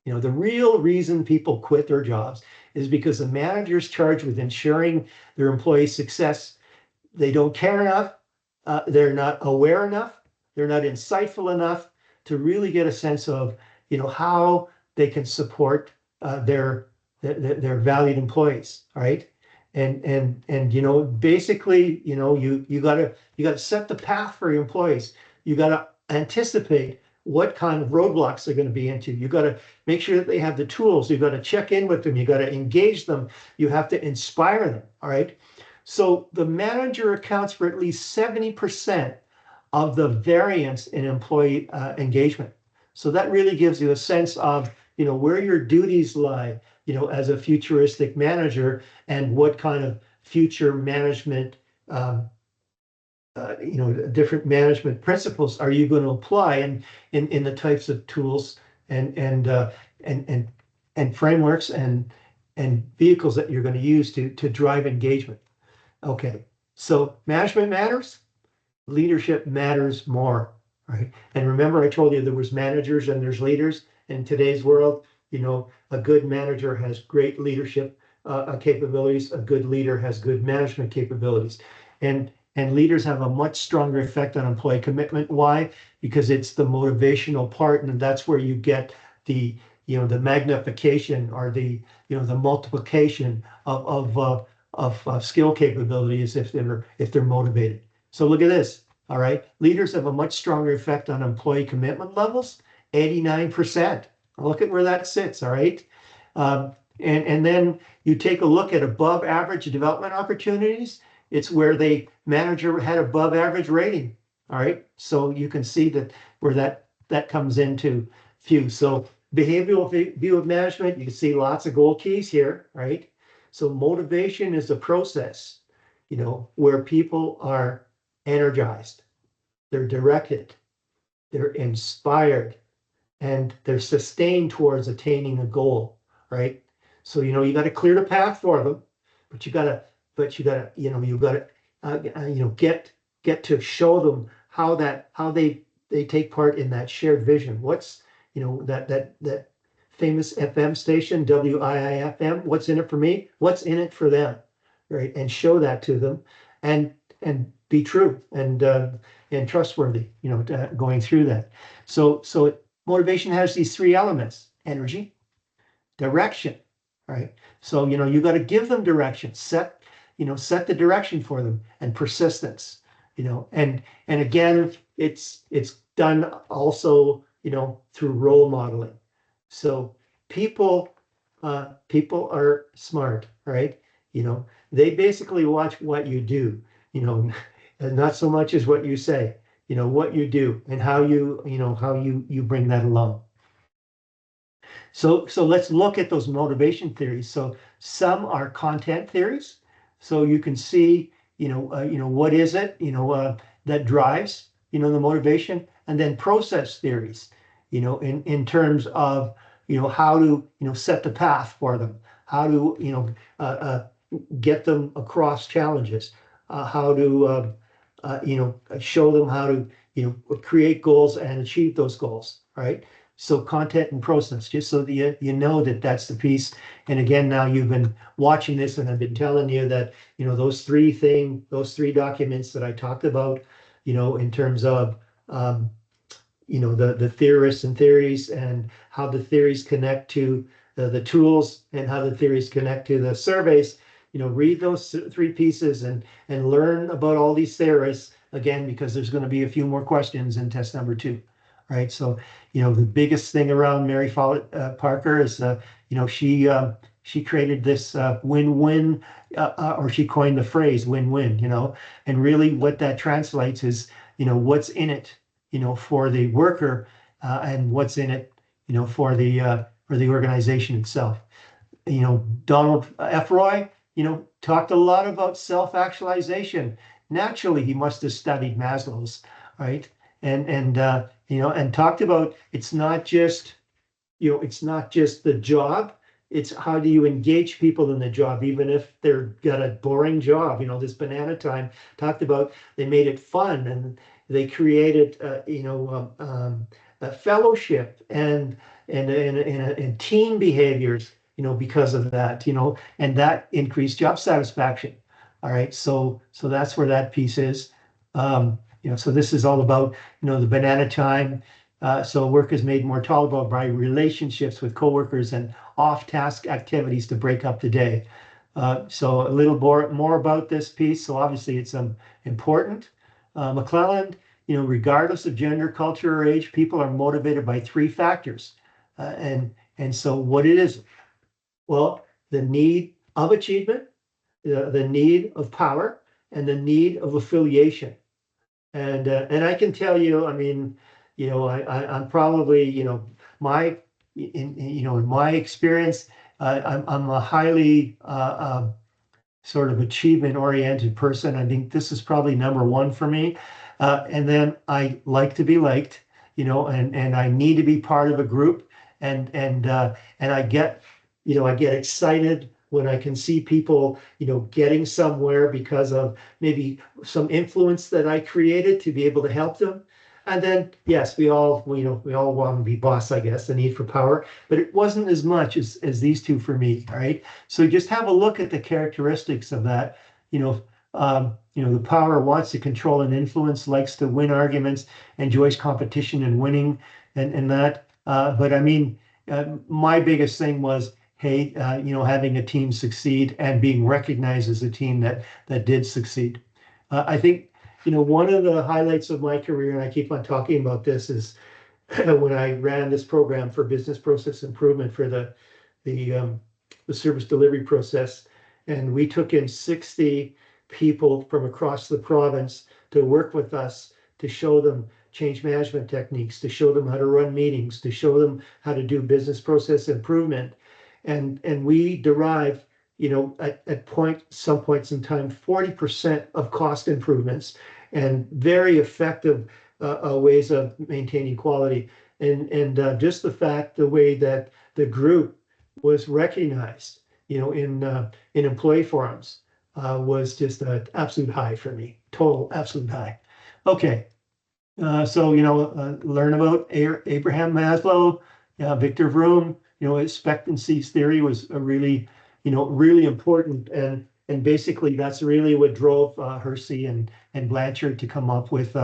The real reason people quit their jobs is because the managers charged with ensuring their employees' success, they don't care enough, they're not aware enough, they're not insightful enough to really get a sense of how they can support their valued employees. All right. And basically, you gotta set the path for your employees. You gotta anticipate what kind of roadblocks they're going to be into. You got to make sure that they have the tools. You got to check in with them. You got to engage them. You have to inspire them. All right. So the manager accounts for at least 70% of the variance in employee engagement. So that really gives you a sense of where your duties lie, as a futuristic manager, and what kind of future management different management principles are you going to apply in the types of tools and frameworks and vehicles that you're going to use to drive engagement. Okay, So management matters, leadership matters more, right? And remember, I told you there was managers and there's leaders in today's world. A good manager has great leadership capabilities. A good leader has good management capabilities, and leaders have a much stronger effect on employee commitment. Why? Because it's the motivational part, and that's where you get the magnification or the multiplication of skill capabilities if they're motivated. So look at this. All right. Leaders have a much stronger effect on employee commitment levels, 89%. Look at where that sits. All right. And then you take a look at above average development opportunities. It's where the manager had above average rating. All right. So you can see that where that comes into view. So behavioral view of management, you can see lots of gold keys here, right? So motivation is a process, where people are energized, they're directed, they're inspired, and they're sustained towards attaining a goal, right? So you got to clear the path for them, but you got to get to show them how they take part in that shared vision. What's that famous FM station, WIIFM, what's in it for me? What's in it for them, right? And show that to them, and be true and trustworthy, going through that. So motivation has these three elements: energy, direction, right? So you got to give them direction, set the direction for them, and persistence, and again, it's done also through role modeling. So people are smart, right? They basically watch what you do, and not so much as what you say, what you do and how you bring that along. So let's look at those motivation theories. So some are content theories. So you can see, what is it, that drives, the motivation, and then process theories, in terms of, how to, set the path for them, how to, get them across challenges, how to, show them how to, create goals and achieve those goals, right? So content and process, just so that you know that that's the piece. And again, now you've been watching this, and I've been telling you that those three documents that I talked about, in terms of the theorists and theories, and how the theories connect to the tools, and how the theories connect to the surveys. Read those three pieces and learn about all these theorists again, because there's going to be a few more questions in test number 2. Right. So, the biggest thing around Mary Follett Parker is, she created this win-win, or she coined the phrase win-win, and really what that translates is, what's in it, for the worker, and what's in it, for the organization itself. Donald F. Roy, talked a lot about self-actualization. Naturally, he must have studied Maslow's, right? And talked about it's not just the job, it's how do you engage people in the job, even if they're got a boring job. This Banana Time talked about they made it fun, and they created a fellowship and team behaviors, because of that, and that increased job satisfaction. All right, so that's where that piece is. So this is all about, the Banana Time. So work is made more tolerable by relationships with coworkers and off-task activities to break up the day. So a little more about this piece. So obviously it's important. McClelland, regardless of gender, culture, or age, people are motivated by 3 factors. And so what it is? Well, the need of achievement, the need of power, and the need of affiliation. And I can tell you, I mean, I'm probably, in my experience, I'm a highly sort of achievement-oriented person. I think this is probably number 1 for me. And then I like to be liked, and I need to be part of a group, and I get excited when I can see people, getting somewhere because of maybe some influence that I created to be able to help them. And then, yes, we all want to be boss, I guess, the need for power, but it wasn't as much as these two for me. All right. So just have a look at the characteristics of that. The power wants to control and influence, likes to win arguments, enjoys competition and winning, and that. But I mean, my biggest thing was, hey, having a team succeed and being recognized as a team that did succeed. I think, one of the highlights of my career, and I keep on talking about this, is when I ran this program for business process improvement for the service delivery process, and we took in 60 people from across the province to work with us to show them change management techniques, to show them how to run meetings, to show them how to do business process improvement. And we derive, at some points in time, 40% of cost improvements and very effective ways of maintaining quality. And just the way that the group was recognized, in employee forums was just an absolute high for me, total absolute high. Okay. So, learn about Abraham Maslow, Victor Vroom, expectancy theory was a really, really important. And basically that's really what drove Hersey and Blanchard to come up with,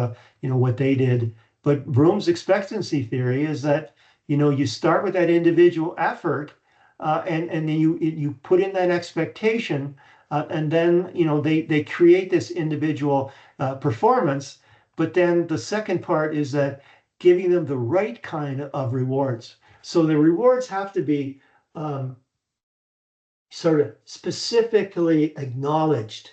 what they did. But Vroom's expectancy theory is that, you start with that individual effort and then you put in that expectation and then, they create this individual performance. But then the second part is that giving them the right kind of rewards. So the rewards have to be sort of specifically acknowledged,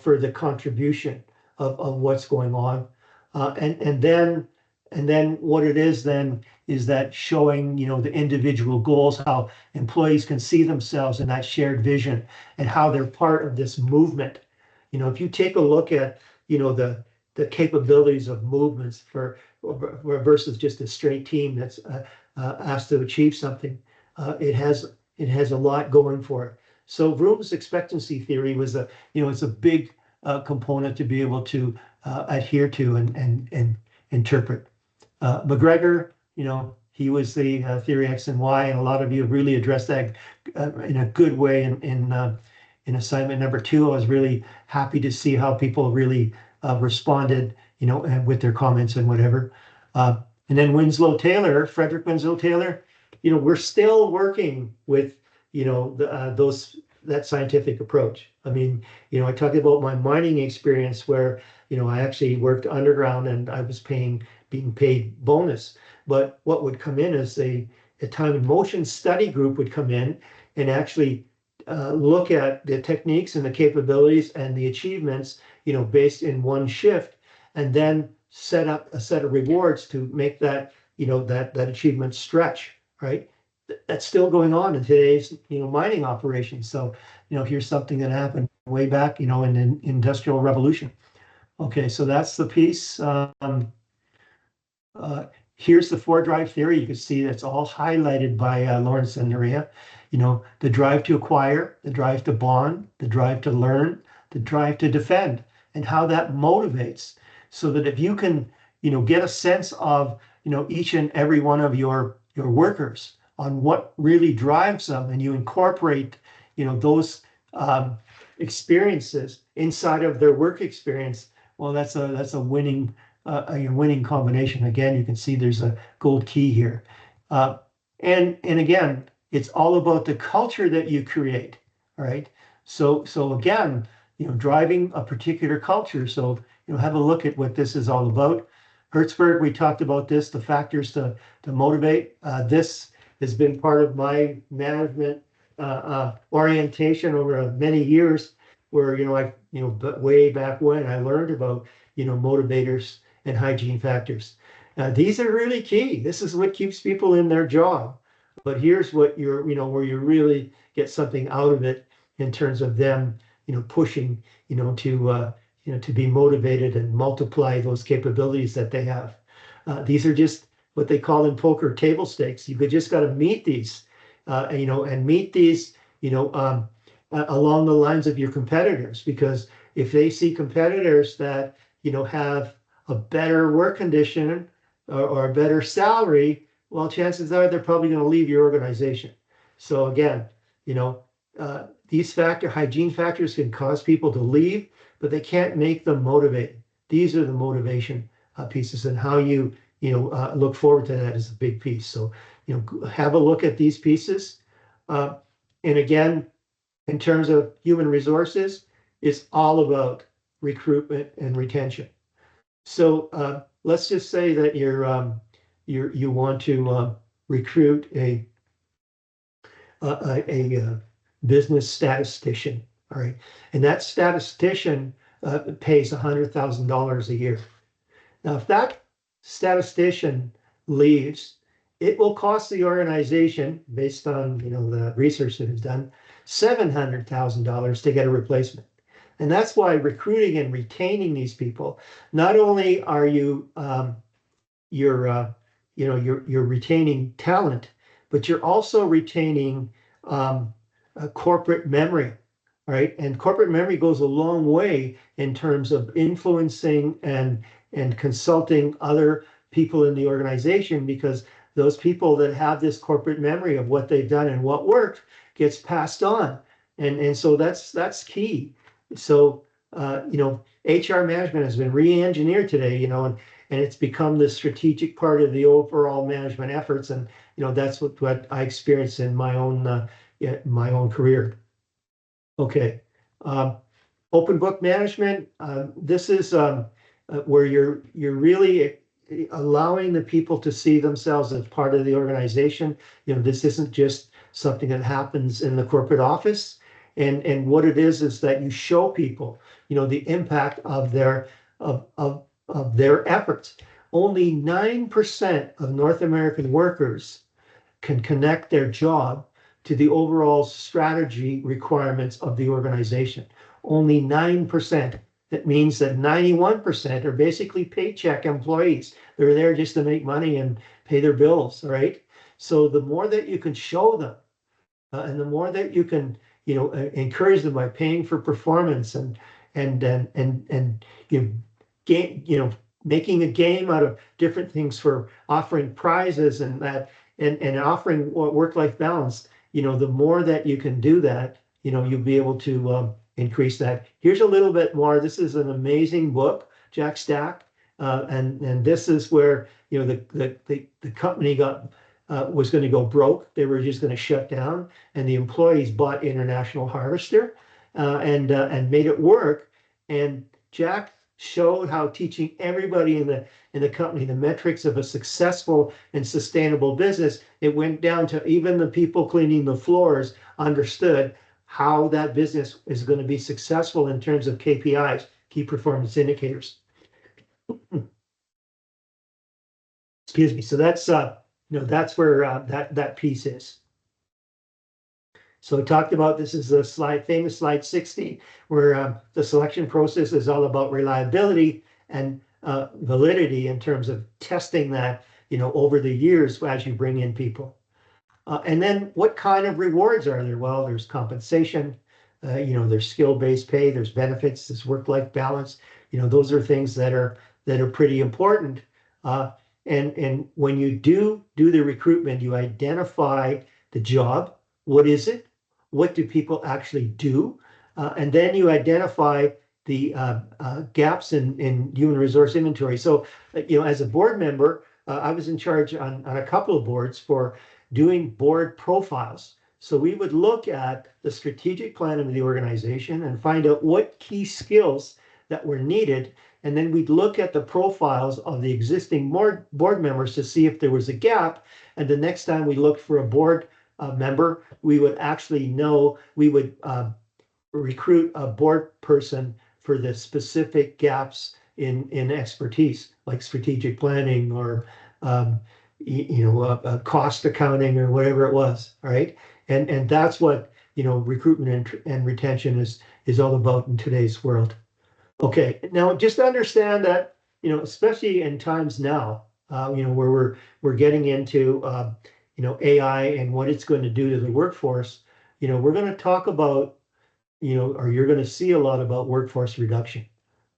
for the contribution of what's going on. And then what it is then is that showing, the individual goals, how employees can see themselves in that shared vision and how they're part of this movement. If you take a look at, the capabilities of movements versus just a straight team that's asked to achieve something, it has a lot going for it. So Vroom's expectancy theory was it's a big component to be able to adhere to and interpret. McGregor, he was the theory X and Y, and a lot of you have really addressed that in a good way in assignment number 2. I was really happy to see how people really responded, and with their comments and whatever. And then Frederick Winslow Taylor, we're still working with, that scientific approach. I mean, I talked about my mining experience where, I actually worked underground and I was being paid bonus. But what would come in is a time and motion study group would come in and actually look at the techniques and the capabilities and the achievements, based in one shift, and then set up a set of rewards to make that, that achievement stretch, right? That's still going on in today's, mining operations. So, here's something that happened way back, in the Industrial Revolution. Okay, so that's the piece. Here's the 4-drive theory. You can see that's all highlighted by Lawrence and Naria. The drive to acquire, the drive to bond, the drive to learn, the drive to defend, and how that motivates. So that if you can, get a sense of, each and every one of your workers on what really drives them, and you incorporate, those experiences inside of their work experience, well, that's a winning combination. Again, you can see there's a gold key here. And again, it's all about the culture that you create. All right. So again, driving a particular culture. So, have a look at what this is all about. Hertzberg, we talked about this, the factors to motivate. This has been part of my management orientation over many years, where, way back when I learned about, motivators and hygiene factors. These are really key. This is what keeps people in their job. But here's what where you really get something out of it in terms of them, pushing, to be motivated and multiply those capabilities that they have. These are just what they call in poker table stakes. You just got to meet these, and meet these, along the lines of your competitors, because if they see competitors that, have a better work condition or a better salary, well, chances are they're probably going to leave your organization. So again, these hygiene factors can cause people to leave, but they can't make them motivated. These are the motivation pieces, and how look forward to that is a big piece. So, have a look at these pieces. And again, in terms of human resources, it's all about recruitment and retention. So let's just say that you want to recruit a business statistician, all right, and that statistician pays $100,000 a year. Now, if that statistician leaves, it will cost the organization, based on the research that is done, $700,000 to get a replacement. And that's why recruiting and retaining these people, not only are you're retaining talent, but you're also retaining a corporate memory, right? And corporate memory goes a long way in terms of influencing and consulting other people in the organization, because those people that have this corporate memory of what they've done and what worked gets passed on. And so that's key. So, HR management has been re-engineered today, and it's become the strategic part of the overall management efforts. And, that's what I experienced in my own career. Okay. Open book management. This is where you're really allowing the people to see themselves as part of the organization. This isn't just something that happens in the corporate office. And what it is that you show people, the impact of their efforts. Only 9% of North American workers can connect their job to the overall strategy requirements of the organization. Only 9%. That means that 91% are basically paycheck employees. They're there just to make money and pay their bills, all right? So the more that you can show them, and the more that you can, encourage them by paying for performance and making a game out of different things, for offering prizes and offering work-life balance, the more that you can do that, you'll be able to increase that. Here's a little bit more. This is an amazing book, Jack Stack, and this is where the company was going to go broke. They were just going to shut down, and the employees bought International Harvester and made it work. And Jack showed how teaching everybody in the company the metrics of a successful and sustainable business. It went down to even the people cleaning the floors understood how that business is going to be successful in terms of KPIs, key performance indicators. Excuse me. So that's that's where that piece is. So we talked about, this is the famous slide 60, where the selection process is all about reliability and validity in terms of testing that, over the years as you bring in people. And then what kind of rewards are there? Well, there's compensation, there's skill-based pay, there's benefits, there's work-life balance. Those are things that are pretty important. And when you do the recruitment, you identify the job. What is it? What do people actually do? And then you identify the gaps in human resource inventory. So, as a board member, I was in charge on a couple of boards for doing board profiles. So we would look at the strategic plan of the organization and find out what key skills that were needed. And then we'd look at the profiles of the existing board members to see if there was a gap. And the next time we looked for a board member, we would recruit a board person for the specific gaps in expertise, like strategic planning or cost accounting or whatever it was, right? And that's what recruitment and retention is all about in today's world. Okay, now just understand that especially in times now, where we're getting into AI and what it's going to do to the workforce. We're going to talk about or you're going to see a lot about workforce reduction.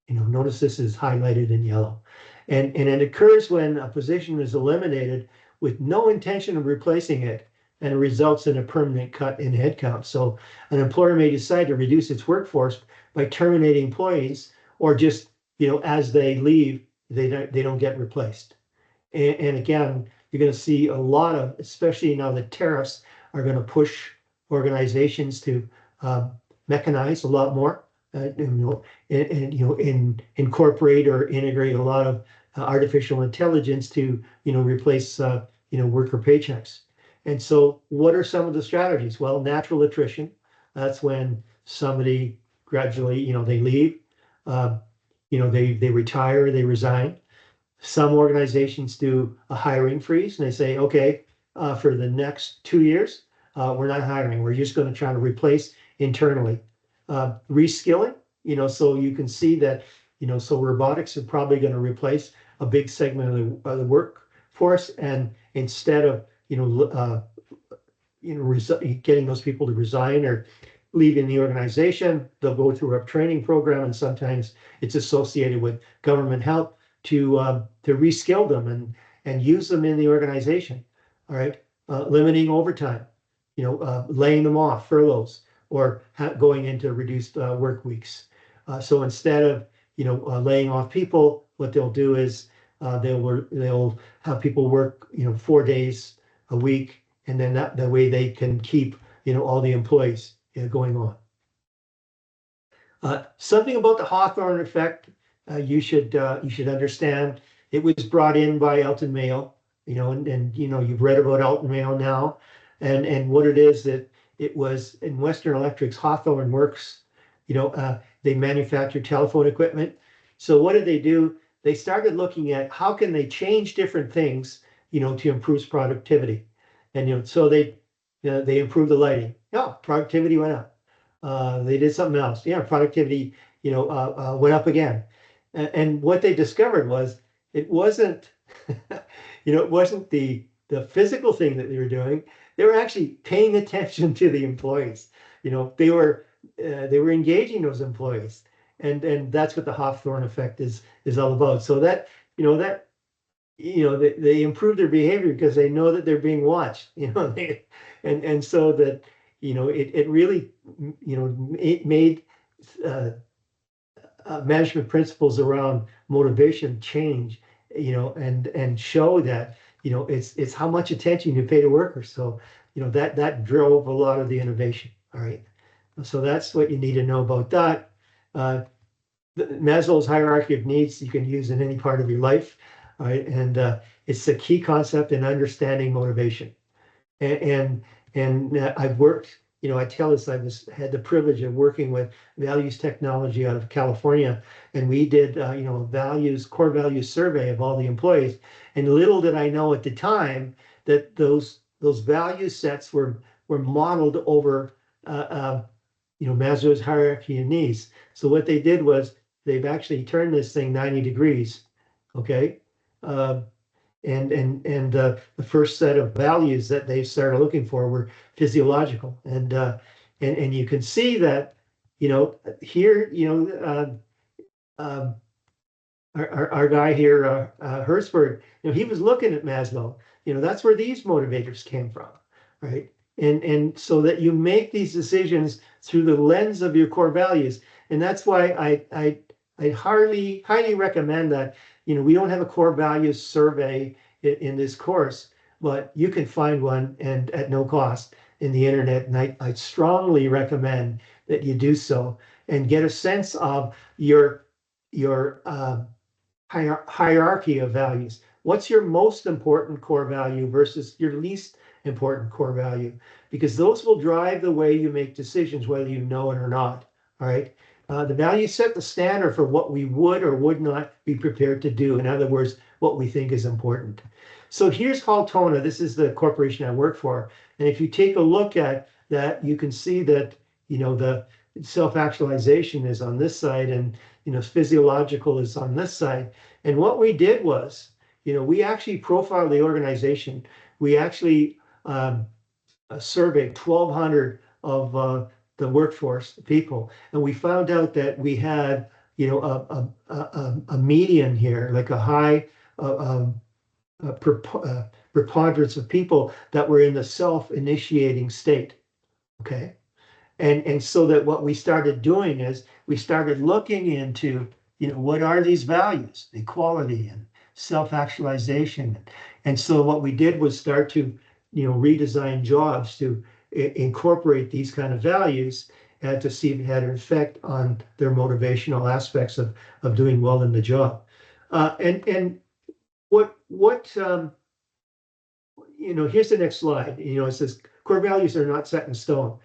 Notice this is highlighted in yellow. And it occurs when a position is eliminated with no intention of replacing it, and it results in a permanent cut in headcount. So an employer may decide to reduce its workforce by terminating employees, or just, as they leave, they don't get replaced. And again, you're going to see a lot of, especially now that tariffs are going to push organizations to mechanize a lot more, incorporate or integrate a lot of artificial intelligence to, replace, worker paychecks. And so what are some of the strategies? Well, natural attrition. That's when somebody gradually, they leave, they retire, they resign. Some organizations do a hiring freeze, and they say, okay, for the next 2 years, we're not hiring. We're just going to try to replace internally. Reskilling, so you can see that, so robotics are probably going to replace a big segment of the workforce. And instead of, getting those people to resign or leaving the organization, they'll go through a training program, and sometimes it's associated with government help to reskill them and use them in the organization. All right, limiting overtime, laying them off, furloughs, or going into reduced work weeks. So instead of laying off people, what they'll do is they'll have people work 4 days a week, and then that way they can keep all the employees going on. Something about the Hawthorne effect, you should understand. It was brought in by Elton Mayo, and you've read about Elton Mayo now, and what it is that it was in Western Electric's Hawthorne Works. They manufacture telephone equipment. So what did they do? They started looking at how can they change different things, to improve productivity, and so they improved the lighting. No, productivity went up. They did something else. Yeah, productivity, went up again. And what they discovered was it wasn't, it wasn't the physical thing that they were doing. They were actually paying attention to the employees. They were engaging those employees, and that's what the Hawthorne effect is all about. So that they improve their behavior because they know that they're being watched. And so that it really it made management principles around motivation change, and show that it's how much attention you pay to workers. So that drove a lot of the innovation. All right, so that's what you need to know about that. Maslow's hierarchy of needs you can use in any part of your life. All right, and it's a key concept in understanding motivation. And I've worked, I tell this, had the privilege of working with values technology out of California, and we did, core values survey of all the employees. And little did I know at the time that those value sets were modeled over, Maslow's hierarchy of needs. So what they did was they've actually turned this thing 90 degrees. Okay. And the first set of values that they started looking for were physiological, and you can see that here our guy here Hertzberg, he was looking at Maslow. That's where these motivators came from, right? And so that you make these decisions through the lens of your core values, and that's why I highly recommend that. We don't have a core values survey in this course, but you can find one and at no cost in the internet. And I strongly recommend that you do so and get a sense of your hierarchy of values. What's your most important core value versus your least important core value? Because those will drive the way you make decisions, whether you know it or not. All right. The values set the standard for what we would or would not be prepared to do. In other words, what we think is important. So here's Haltona. This is the corporation I work for. And if you take a look at that, you can see that, the self-actualization is on this side, and, physiological is on this side. And what we did was, we actually profiled the organization. We actually surveyed 1,200 of the workforce, the people, and we found out that we had, you know, a median here, like a high preponderance of people that were in the self-initiating state. Okay. And so that what we started doing is we started looking into, you know, what are these values, equality and self-actualization. And so what we did was start to, you know, redesign jobs to incorporate these kind of values and to see if it had an effect on their motivational aspects of doing well in the job. And what you know, here's the next slide. You know, it says core values are not set in stone.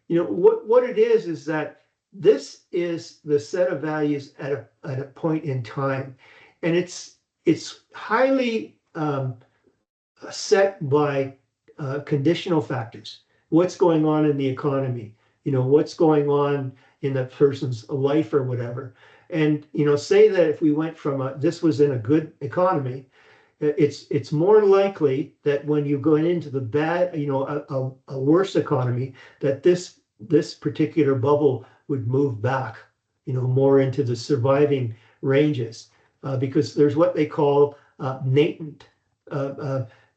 You know, what it is that this is the set of values at a point in time, and it's highly set by conditional factors. What's going on in the economy? You know, what's going on in the person's life or whatever. And you know, say that if we went from this was in a good economy, it's more likely that when you go into the bad, you know, a worse economy, that this particular bubble would move back, you know, more into the surviving ranges, because there's what they call latent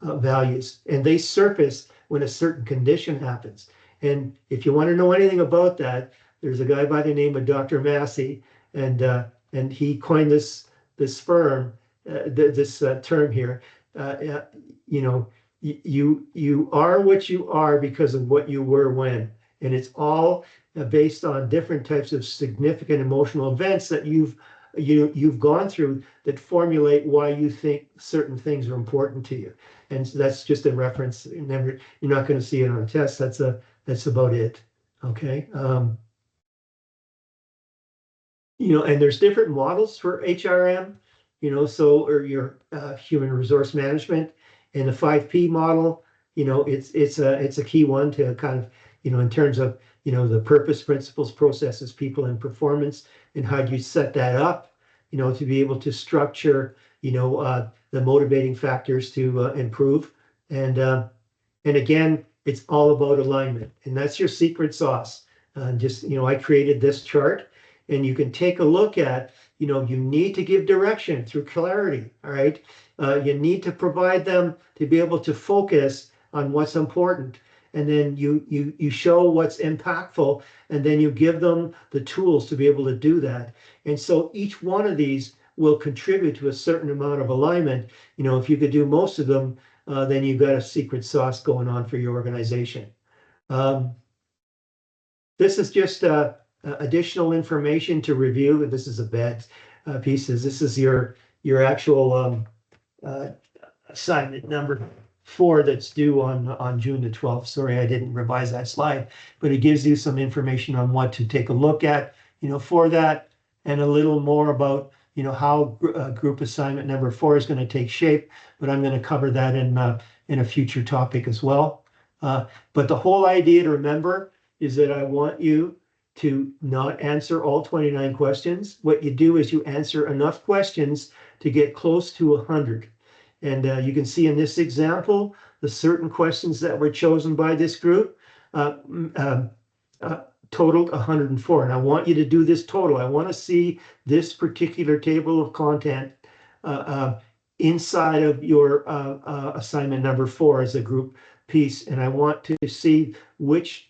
values, and they surface when a certain condition happens. And if you want to know anything about that, there's a guy by the name of Dr. Massey, and he coined this term here. You know, you are what you are because of what you were when, and it's all based on different types of significant emotional events that you've gone through that formulate why you think certain things are important to you. And so that's just a reference. You're not going to see it on a test. That's about it. Okay. You know, and there's different models for HRM. You know, so or your human resource management, and the 5P model. You know, it's a key one to kind of, you know, in terms of, you know, the purpose, principles, processes, people, and performance, and how do you set that up, you know, to be able to structure, you know, the motivating factors to improve. And again, it's all about alignment, and that's your secret sauce. Just, you know, I created this chart, and you can take a look at, you know, you need to give direction through clarity. All right. You need to provide them to be able to focus on what's important. And then you show what's impactful, and then you give them the tools to be able to do that. And so each one of these will contribute to a certain amount of alignment. You know, if you could do most of them, then you've got a secret sauce going on for your organization. This is just additional information to review. This is a bad piece. This is your actual assignment number 4 that's due on June the 12th. Sorry, I didn't revise that slide, but it gives you some information on what to take a look at, you know, for that, and a little more about, you know, how group assignment number 4 is going to take shape. But I'm going to cover that in a future topic as well. But the whole idea to remember is that I want you to not answer all 29 questions. What you do is you answer enough questions to get close to 100. And you can see in this example, the certain questions that were chosen by this group totaled 104. And I want you to do this total. I want to see this particular table of content inside of your assignment number 4 as a group piece. And I want to see which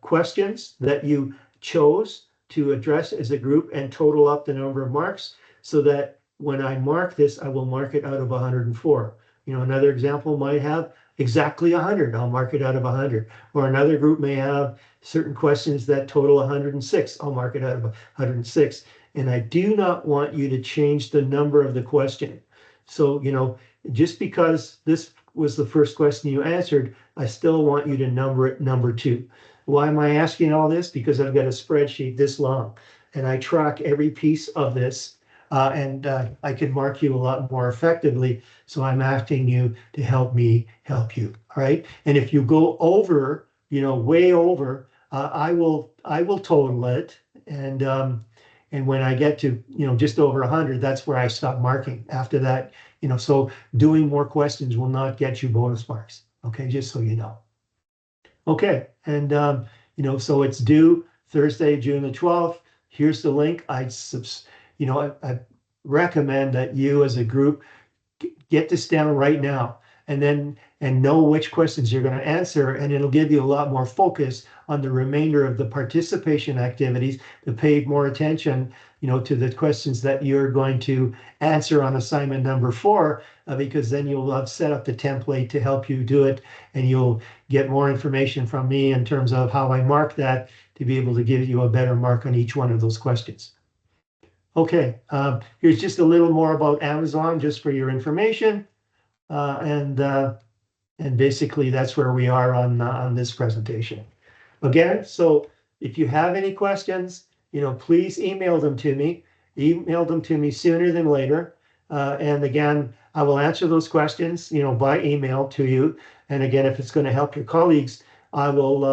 questions that you chose to address as a group and total up the number of marks, so that when I mark this, I will mark it out of 104. You know, another example might have exactly 100. I'll mark it out of 100. Or another group may have certain questions that total 106. I'll mark it out of 106. And I do not want you to change the number of the question. So, you know, just because this was the first question you answered, I still want you to number it number 2. Why am I asking all this? Because I've got a spreadsheet this long, and I track every piece of this, and I can mark you a lot more effectively. So I'm asking you to help me help you. All right. And if you go over, you know, way over, I will total it. And when I get to, you know, just over 100, that's where I stop marking. After that, you know, so doing more questions will not get you bonus marks. Okay, just so you know. Okay, and So it's due Thursday, June the 12th. Here's the link. I recommend that you as a group get this down right now and know which questions you're going to answer, and it'll give you a lot more focus on the remainder of the participation activities to pay more attention, to the questions that you're going to answer on assignment number 4, because then you'll have set up the template to help you do it, and you'll get more information from me in terms of how I mark that to be able to give you a better mark on each one of those questions. Okay, here's just a little more about Amazon, just for your information. And basically that's where we are on this presentation. Again, so if you have any questions, please email them to me. Email them to me sooner than later. And again, I will answer those questions, by email to you. And again, if it's going to help your colleagues, I will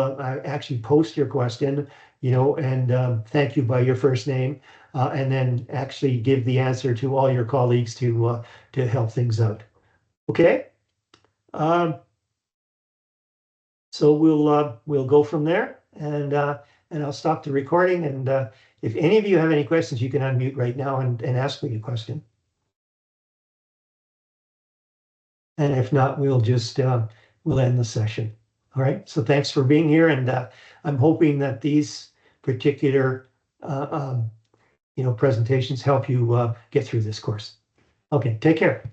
actually post your question, and thank you by your first name, and then actually give the answer to all your colleagues to help things out. Okay. So we'll go from there, and I'll stop the recording. And if any of you have any questions, you can unmute right now and ask me a question. And if not, we'll just we'll end the session. All right. So thanks for being here, and I'm hoping that these particular presentations help you get through this course. Okay. Take care.